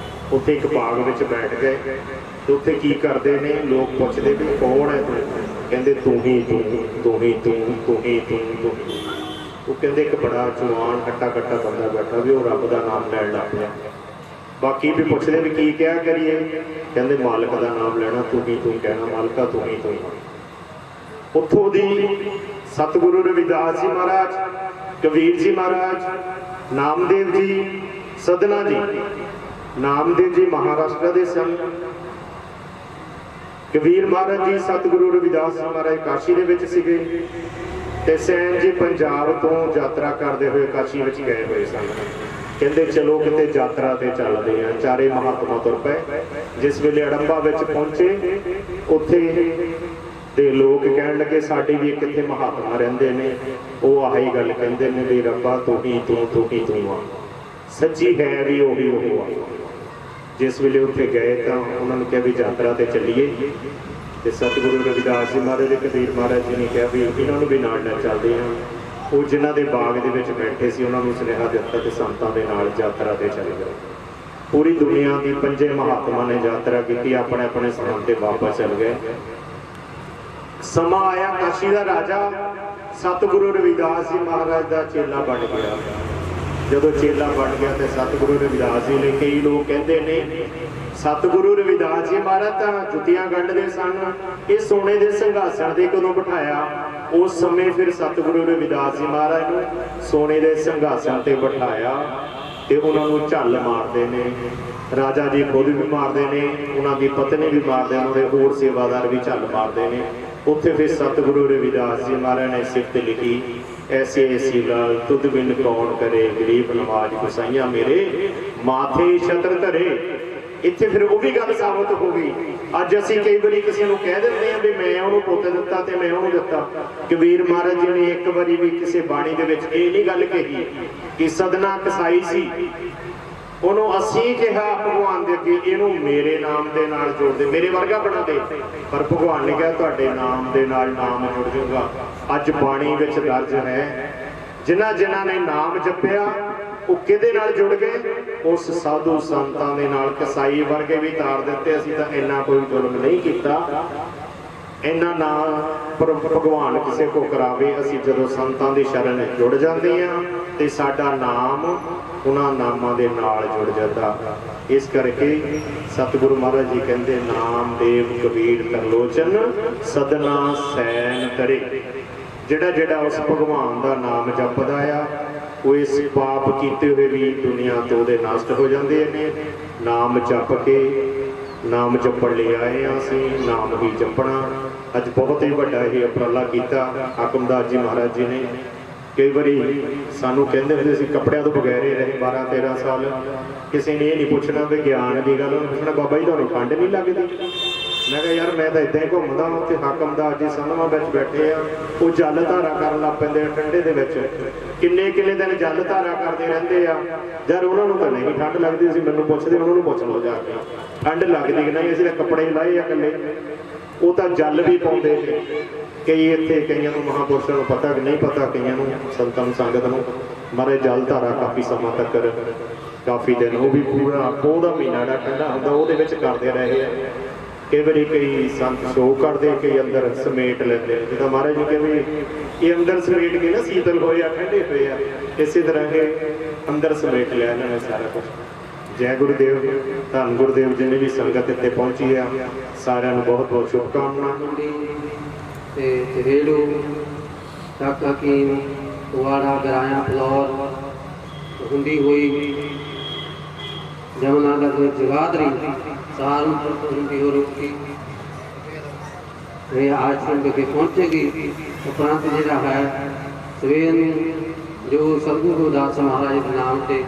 ਉੱਥੇ ਇੱਕ ਬਾਗ ਵਿੱਚ ਬੈਠ ਗਏ ਤੇ ਉੱਥੇ ਕੀ ਕਰਦੇ ਨੇ, ਲੋਕ ਪੁੱਛਦੇ ਵੀ ਕੌਣ ਹੈ ਤੂੰ? ਕਹਿੰਦੇ ਤੂੰ ਹੀ ਤੂੰ, ਤੂੰ ਹੀ ਤੂੰ, ਤੂੰ ਹੀ ਤੂੰ, ਤੂੰ। ਉਹ ਕਹਿੰਦੇ ਇੱਕ ਬੜਾ ਜਵਾਨ ਹੱਟਾ ਕੱਟਾ ਬੰਦਾ ਬੈਠਾ ਵੀ ਉਹ ਰੱਬ ਦਾ ਨਾਮ ਲੈਣ ਲੱਗ ਪਿਆ। ਬਾਕੀ ਵੀ ਪੁੱਛਦੇ ਵੀ ਕੀ ਕਿਹਾ ਕਰੀਏ? ਕਹਿੰਦੇ ਮਾਲਕ ਦਾ ਨਾਮ ਲੈਣਾ, ਤੂੰ ਹੀ ਤੂੰ ਕਹਿਣਾ, ਮਾਲਕਾ ਤੂੰ ਹੀ ਤੂੰ। ਉੱਥੋਂ ਦੀ ਸਤਿਗੁਰੂ ਰਵਿਦਾਸ ਜੀ ਮਹਾਰਾਜ, ਕਬੀਰ ਜੀ ਮਹਾਰਾਜ, ਨਾਮਦੇਵ ਜੀ, ਸਦਨਾ ਜੀ। ਨਾਮਦੇਵ ਜੀ ਮਹਾਰਾਸ਼ਟਰ ਦੇ ਸਨ, ਕਬੀਰ ਮਹਾਰਾਜ ਜੀ ਸਤਿਗੁਰੂ ਰਵਿਦਾਸ ਜੀ ਮਹਾਰਾਜ ਕਾਸ਼ੀ ਦੇ ਵਿੱਚ ਸੀਗੇ, ਤੇ ਸੈਨ ਜੀ ਪੰਜਾਬ ਤੋਂ ਯਾਤਰਾ ਕਰਦੇ ਹੋਏ ਕਾਸ਼ੀ ਵਿੱਚ ਗਏ ਹੋਏ ਸਨ। ਕਹਿੰਦੇ ਚਲੋ ਕਿਤੇ ਯਾਤਰਾ ਤੇ ਚੱਲਦੇ ਆ। ਚਾਰੇ ਮਹਾਤਮਾ ਤੁਰ ਪਏ। ਜਿਸ ਵੇਲੇ ਅੜੰਬਾ ਵਿੱਚ ਪਹੁੰਚੇ, ਉੱਥੇ ਦੇ ਲੋਕ ਕਹਿਣ ਲੱਗੇ ਸਾਡੇ ਵੀ ਕਿੱਥੇ ਮਹਾਤਮਾ ਰਹਿੰਦੇ ਨੇ। ਉਹ ਆਹੀ ਗੱਲ ਕਹਿੰਦੇ ਨੇ ਵੀ ਰੱਬਾ ਤੂੰ ਹੀ ਤੂੰ, ਤੂੰ ਹੀ ਤੂੰ ਆ। ਸੱਚੀ ਹੈ ਵੀ ਉਹੀ ਉਹ ਆ। ਜਿਸ ਵੇਲੇ ਉੱਥੇ ਗਏ ਤਾਂ ਉਹਨਾਂ ਨੂੰ ਕਿਹਾ ਵੀ ਯਾਤਰਾ ਤੇ ਚੱਲੀਏ। ਤੇ ਸਤਿਗੁਰੂ ਰਵਿਦਾਸ ਜੀ ਮਹਾਰਾਜ ਦੇ ਕਬੀਰ ਮਹਾਰਾਜ ਜੀ ਨੇ ਕਿਹਾ ਵੀ ਇਹਨਾਂ ਨੂੰ ਵੀ ਨਾਲ ਲੈ ਚੱਲਦੇ ਹਾਂ। ਉਹ ਜਿਨ੍ਹਾਂ ਦੇ ਬਾਗ ਦੇ ਵਿੱਚ ਬੈਠੇ ਸੀ ਉਹਨਾਂ ਨੂੰ ਸੁਨੇਹਾ ਦਿੱਤਾ ਤੇ ਸੰਤਾਂ ਦੇ ਨਾਲ ਯਾਤਰਾ ਤੇ ਚਲੇ ਗਏ। ਪੂਰੀ ਦੁਨੀਆ ਦੀ 5 ਮਹਾਤਮਾ ਨੇ ਯਾਤਰਾ ਕੀਤੀ, ਆਪਣੇ ਆਪਣੇ ਸਥਾਨ ਤੇ ਵਾਪਸ ਚਲ ਗਏ। ਸਮਾਂ ਆਇਆ, ਕਾਸ਼ੀ ਦਾ ਰਾਜਾ ਸਤਿਗੁਰੂ ਰਵਿਦਾਸ ਜੀ ਮਹਾਰਾਜ ਦਾ ਚੇਲਾ ਬਣ ਗਿਆ। ਜਦੋਂ ਚੇਲਾ ਬਣ ਗਿਆ ਤੇ ਸਤਿਗੁਰੂ ਰਵਿਦਾਸ ਜੀ ਨੇ, ਕਈ ਲੋਕ ਕਹਿੰਦੇ ਨੇ ਸਤਿਗੁਰੂ ਰਵਿਦਾਸ ਜੀ ਮਹਾਰਾਜ ਤਾਂ ਜੁੱਤੀਆਂ ਗੰਢਦੇ ਸਨ, ਇਹ ਸੋਨੇ ਦੇ ਸਿੰਘਾਸਣ ਦੇ ਕਦੋਂ ਬਿਠਾਇਆ? ਉਸ ਸਮੇਂ ਫਿਰ ਸਤਿਗੁਰੂ ਰਵਿਦਾਸ ਜੀ ਮਹਾਰਾਜ ਨੂੰ ਸੋਨੇ ਦੇ ਸਿੰਘਾਸਣ ਤੇ ਬਿਠਾਇਆ ਤੇ ਉਹਨਾਂ ਨੂੰ ਝੱਲ ਮਾਰਦੇ ਨੇ। ਰਾਜਾ ਜੀ ਖੁਦ ਵੀ ਮਾਰਦੇ ਨੇ, ਉਹਨਾਂ ਦੀ ਪਤਨੀ ਵੀ ਮਾਰਦੇ ਨੇ, ਉਹਦੇ ਹੋਰ ਸੇਵਾਦਾਰ ਵੀ ਝੱਲ ਮਾਰਦੇ ਨੇ। ਉੱਥੇ ਫਿਰ ਸਤਿਗੁਰੂ ਰਵਿਦਾਸ ਜੀ ਮਹਾਰਾਜ ਨੇ ਸਿਫਤ ਲਿਖੀ, ਐਸੇ ਐਸੀ ਲਾਲ ਤੁਧ ਬਿਨ ਕੌਣ ਕਰੇ, ਗਰੀਬ ਨਵਾਜ ਗੁਸਾਈਆਂ ਮੇਰੇ ਮਾਥੇ ਛਤਰ ਧਰੇ। ਇੱਥੇ ਫਿਰ ਉਹ ਵੀ ਗੱਲ ਸਾਬਤ ਹੋ ਗਈ। ਅੱਜ ਅਸੀਂ ਕਈ ਵਾਰੀ ਕਿਸੇ ਨੂੰ ਕਹਿ ਦਿੰਦੇ ਹਾਂ ਵੀ ਮੈਂ ਉਹਨੂੰ ਪੁੱਤ ਦਿੱਤਾ ਤੇ ਮੈਂ ਉਹਨੂੰ ਦਿੱਤਾ। ਕਬੀਰ ਮਹਾਰਾਜ ਜੀ ਨੇ ਇੱਕ ਵਾਰੀ ਵੀ ਕਿਸੇ ਬਾਣੀ ਦੇ ਵਿੱਚ ਇਹ ਨਹੀਂ ਗੱਲ ਕਹੀ ਕਿ ਸਦਨਾ ਕਸਾਈ ਸੀ, ਉਹਨੂੰ ਅਸੀਂ ਕਿਹਾ ਭਗਵਾਨ ਦੇ ਅੱਗੇ ਇਹਨੂੰ ਮੇਰੇ ਨਾਮ ਦੇ ਨਾਲ ਜੋੜ ਦੇ, ਮੇਰੇ ਵਰਗਾ ਬਣਾ ਦੇ। ਪਰ ਭਗਵਾਨ ਨੇ ਕਿਹਾ ਤੁਹਾਡੇ ਨਾਮ ਦੇ ਨਾਲ ਨਾਮ ਜੁੜ ਜਾਊਗਾ। ਅੱਜ ਬਾਣੀ ਵਿੱਚ ਦਰਜ ਹੈ, ਜਿਨ੍ਹਾਂ ਜਿਨ੍ਹਾਂ ਨੇ ਨਾਮ ਜਪਿਆ ਉਹ ਕਿਹਦੇ ਨਾਲ ਜੁੜ ਗਏ? ਉਸ ਸਾਧੂ ਸੰਤਾਂ ਦੇ ਨਾਲ। ਕਸਾਈ ਵਰਗੇ ਵੀ ਤਾਰ ਦਿੱਤੇ, ਅਸੀਂ ਤਾਂ ਇੰਨਾ ਕੋਈ ਜ਼ੁਲਮ ਨਹੀਂ ਕੀਤਾ, ਇੰਨਾ ਨਾ ਭਗਵਾਨ ਕਿਸੇ ਕੋ ਕਰਾਵੇ। ਅਸੀਂ ਜਦੋਂ ਸੰਤਾਂ ਦੀ ਸ਼ਰਨ ਜੁੜ ਜਾਂਦੇ ਹਾਂ ਤੇ ਸਾਡਾ ਨਾਮ ਉਹਨਾਂ ਨਾਮਾਂ ਦੇ ਨਾਲ ਜੁੜ ਜਾਂਦਾ। ਇਸ ਕਰਕੇ ਸਤਿਗੁਰੂ ਮਹਾਰਾਜ ਜੀ ਕਹਿੰਦੇ ਨਾਮ ਦੇਵ ਕਬੀਰ ਤਰਲੋਚਨ ਸਦਨਾ ਸੈਨ ਕਰੇ। ਜਿਹੜਾ ਜਿਹੜਾ ਉਸ ਭਗਵਾਨ ਦਾ ਨਾਮ ਜਪਦਾ ਆ ਉਹ ਇਸ ਪਾਪ ਕੀਤੇ ਹੋਏ ਵੀ ਦੁਨੀਆ ਤੋਂ ਉਹਦੇ ਨਸ਼ਟ ਹੋ ਜਾਂਦੇ ਨੇ। ਨਾਮ ਜਪ ਕੇ, ਨਾਮ ਜਪਣ ਲਈ ਆਏ ਹਾਂ ਅਸੀਂ, ਨਾਮ ਹੀ ਜਪਣਾ। ਅੱਜ ਬਹੁਤ ਹੀ ਵੱਡਾ ਇਹ ਉਪਰਾਲਾ ਕੀਤਾ ਹਾਕਮਦਾਸ ਜੀ ਮਹਾਰਾਜ ਜੀ ਨੇ। ਕਈ ਵਾਰੀ ਸਾਨੂੰ ਕਹਿੰਦੇ ਹੁੰਦੇ ਸੀ ਕੱਪੜਿਆਂ ਤੋਂ ਬਗੈਰ ਹੀ ਰਹੇ 12-13 ਸਾਲ। ਕਿਸੇ ਨੇ ਇਹ ਨਹੀਂ ਪੁੱਛਣਾ ਵੀ ਗਿਆਨ ਦੀ ਗੱਲ, ਉਹਨੂੰ ਪੁੱਛਣਾ ਬਾਬਾ ਜੀ ਤੁਹਾਨੂੰ ਠੰਡ ਨਹੀਂ ਲੱਗਦੀ? ਮੈਂ ਕਿਹਾ ਯਾਰ ਮੈਂ ਤਾਂ ਇੱਦਾਂ ਹੀ ਘੁੰਮਦਾ, ਉੱਥੇ ਹਾਕਮਦਾਸ ਜੀ ਸੰਧਵਾਂ ਵਿੱਚ ਬੈਠੇ ਆ, ਉਹ ਜਲ ਧਾਰਾ ਕਰਨ ਲੱਗ ਪੈਂਦੇ ਆ ਠੰਡੇ ਦੇ ਵਿੱਚ। ਕਿੰਨੇ ਕਿੰਨੇ ਦਿਨ ਜਲ ਧਾਰਾ ਕਰਦੇ ਰਹਿੰਦੇ ਆ। ਯਾਰ ਉਹਨਾਂ ਨੂੰ ਤਾਂ ਨਹੀਂ ਠੰਡ ਲੱਗਦੀ ਸੀ, ਮੈਨੂੰ ਪੁੱਛਦੇ ਉਹਨਾਂ ਨੂੰ ਪੁੱਛ ਲਓ ਜਾ ਕੇ ਠੰਡ ਲੱਗਦੀ ਕਿ ਨਹੀਂ। ਅਸੀਂ ਤਾਂ ਕੱਪੜੇ ਲਾਏ ਆ ਇਕੱਲੇ, ਉਹ ਤਾਂ ਜਲ ਵੀ ਪਾਉਂਦੇ ਨੇ। ਕਈ ਇੱਥੇ ਕਈਆਂ ਨੂੰ ਮਹਾਂਪੁਰਸ਼ਾਂ ਨੂੰ ਪਤਾ ਕਿ ਨਹੀਂ ਪਤਾ, ਕਈਆਂ ਨੂੰ ਸੰਤਾਂ ਨੂੰ ਸੰਗਤ ਨੂੰ ਮਾਰੇ ਜਲ ਧਾਰਾ ਕਾਫੀ ਸਮਾਂ ਤੱਕ, ਕਾਫੀ ਦਿਨ, ਉਹ ਵੀ ਪੂਰਾ ਪੋਹ ਦਾ ਮਹੀਨਾ ਜਿਹੜਾ ਠੰਡਾ ਹੁੰਦਾ ਉਹਦੇ ਵਿੱਚ ਕਰਦੇ ਰਹੇ ਆ। ਕਈ ਵਾਰੀ ਕਈ ਸੰਤ ਸ਼ੋਅ ਕਰਦੇ, ਕਈ ਅੰਦਰ ਸਮੇਟ ਲੈਂਦੇ। ਜਿੱਦਾਂ ਮਹਾਰਾਜ ਜੀ ਕਹਿੰਦੇ ਇਹ ਅੰਦਰ ਸਮੇਟ ਕੇ ਨਾ ਸੀਤਲ ਹੋਏ ਆ, ਠੰਡੇ ਹੋਏ ਆ, ਇਸੇ ਤਰ੍ਹਾਂ ਇਹ ਅੰਦਰ ਸਮੇਟ ਲਿਆ ਇਹਨਾਂ ਨੇ ਸਾਰਾ ਕੁਝ। ਜੈ ਗੁਰੂਦੇਵ, ਧੰਨ ਗੁਰੂਦੇਵ ਜਿੰਨੇ ਵੀ ਸੰਗਤ ਇੱਥੇ ਪਹੁੰਚੀ ਆ ਸਾਰਿਆਂ ਨੂੰ ਬਹੁਤ ਬਹੁਤ ਸ਼ੁਭਕਾਮਨਾ। ਤੇ ਰੇੜੂ ਤੱਕ ਹਕੀਮ ਵਾੜਾ ਗਰਾਇਆ ਫਲੌਰ ਹੁੰਦੀ ਹੋਈ ਜਮਨਾ ਨਗਰ ਜਗਾਦਰੀ सहारनपुर को हिंदी हो रुकी आज फिल्म के पहुँचेगी। उपरांत जिला है सवेन जो सतगुरु दास महाराज के नाम से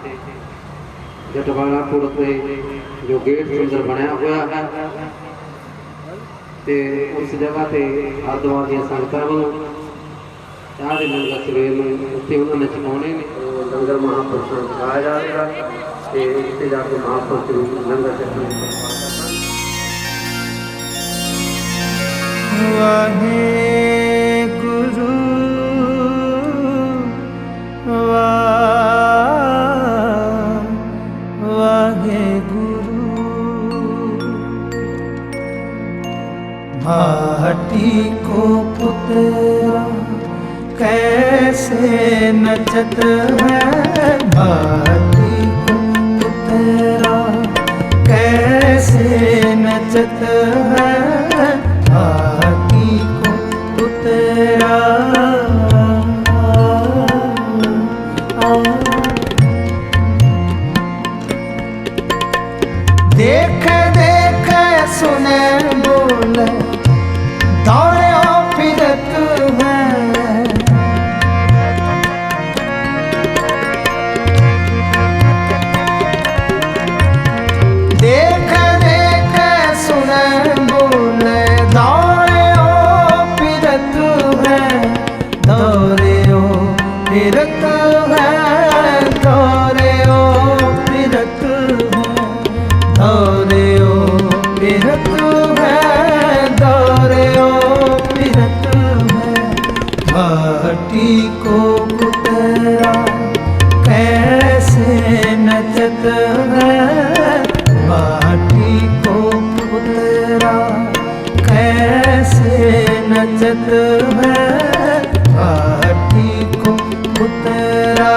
जटवाड़ापुर पे जो गेट सुंदर बनाया हुआ है ते उस जगह पे हरिद्वार दी संगतां वालों चाह दे लंगर सवेर में उत्थे उन्होंने चुकाने लंगर महापुरुषों को चुकाया जाएगा ते उत्थे जाके महापुरुष लंगर चुकाने। वाहेगुरु वाहेगुरु माटी को पुतरा कैसे नचत है, माटी को पुतरा कैसे नचत है, माटी को पुतरा देख देख सुने बोले दौड़े फिरत है, देख देख सुने बोले भाटी को पुतरा कैसे नचत है, भाटी को पुतरा कैसे नचत है, भाटी को पुतरा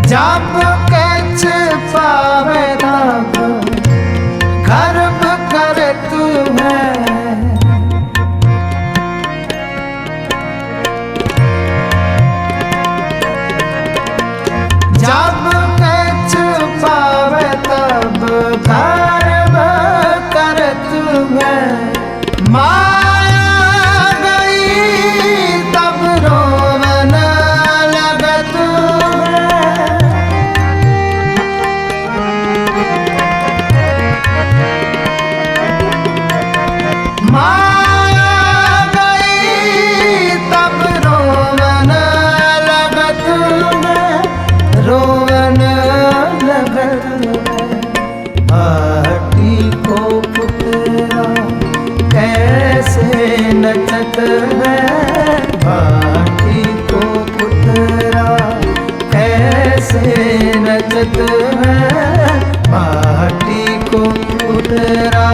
जब कछ पावे तब गर्भ करत है, जब कछ पावे तब गर्भ करत है, माया गई तब रोवन लगत है, माया गई तब रोवन लगत है, रोवन लगत है, भाटी को पुतरा कैसे नचत है, भाटी को पुतरा कैसे नचत है, भाटी को पुतरा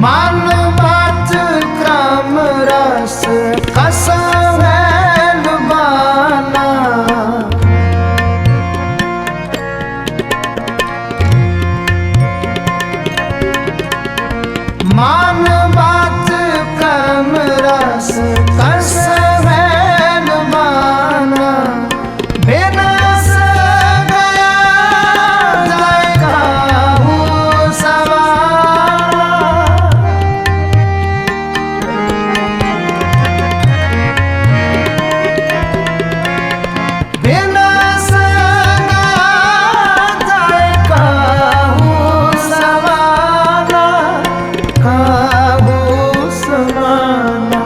मन बात क्रम रस कसम है लुबाना, मन बात क्रम रस कसम है लुबाना, बिनस गया जाएगा हूँ सवाना, बिनस गया जाएगा हूँ सवाना, काहू समाना,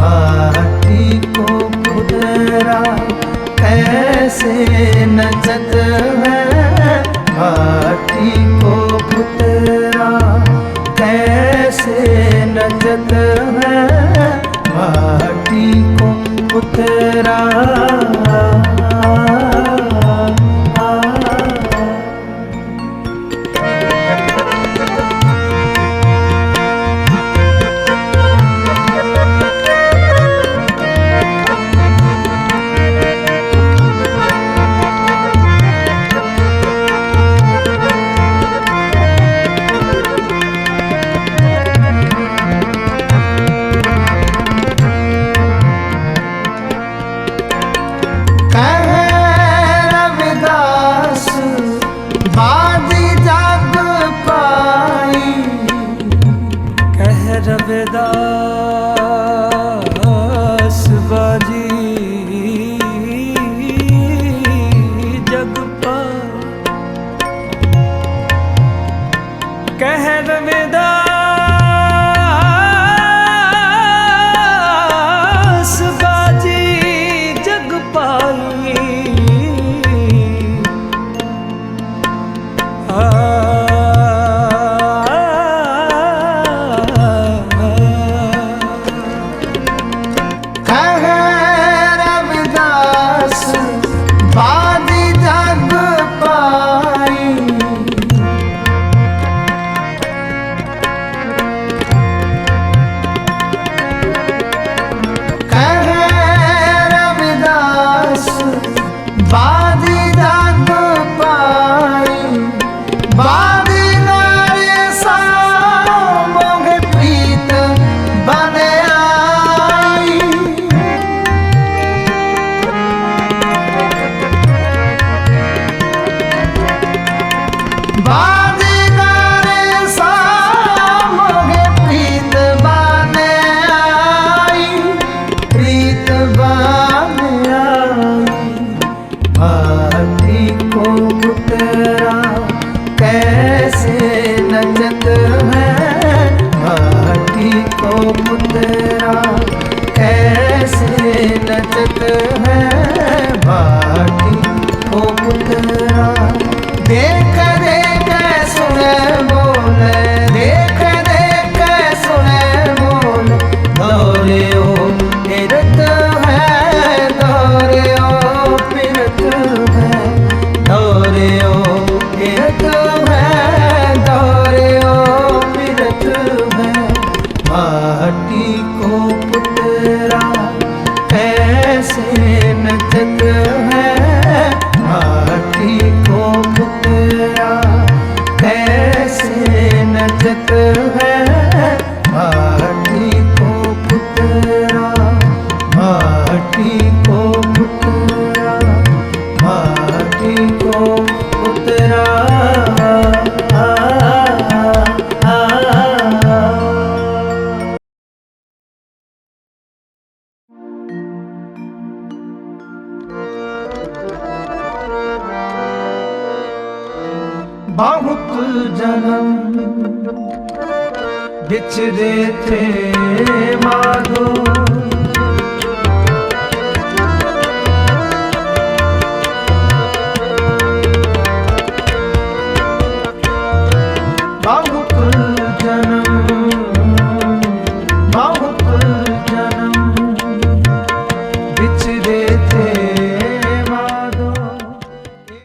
भाटी को पुतरा कैसे नचत है, भाटी को पुतरा कैसे नचत है, भाटी को पुतरा रविदास बाजी जग पाए, कह रविदास बाजी जग पाई, बाजीगर सामोगे प्रीत बाने आई, प्रीत बाने आई। भाटी को पुतरा कैसे नचत है, भाटी को पुतरा कैसे नचत है, भाटी को पुतरा। देख देख सुने बोले, देख देख सुने बोले, दौरे ओ फिरत है, दौरे ओ फिरत है, दौरे ओ फिरत है, दौरे ओ फिरत है। भाटी को पुतरा कैसे नचत है, भाटी को पुतरा कैसे नचत है, भाटी को पुतरा, भाटी को पुतरा, भाटी को पुतरा। बहुत जन्म बिछड़े थे माँ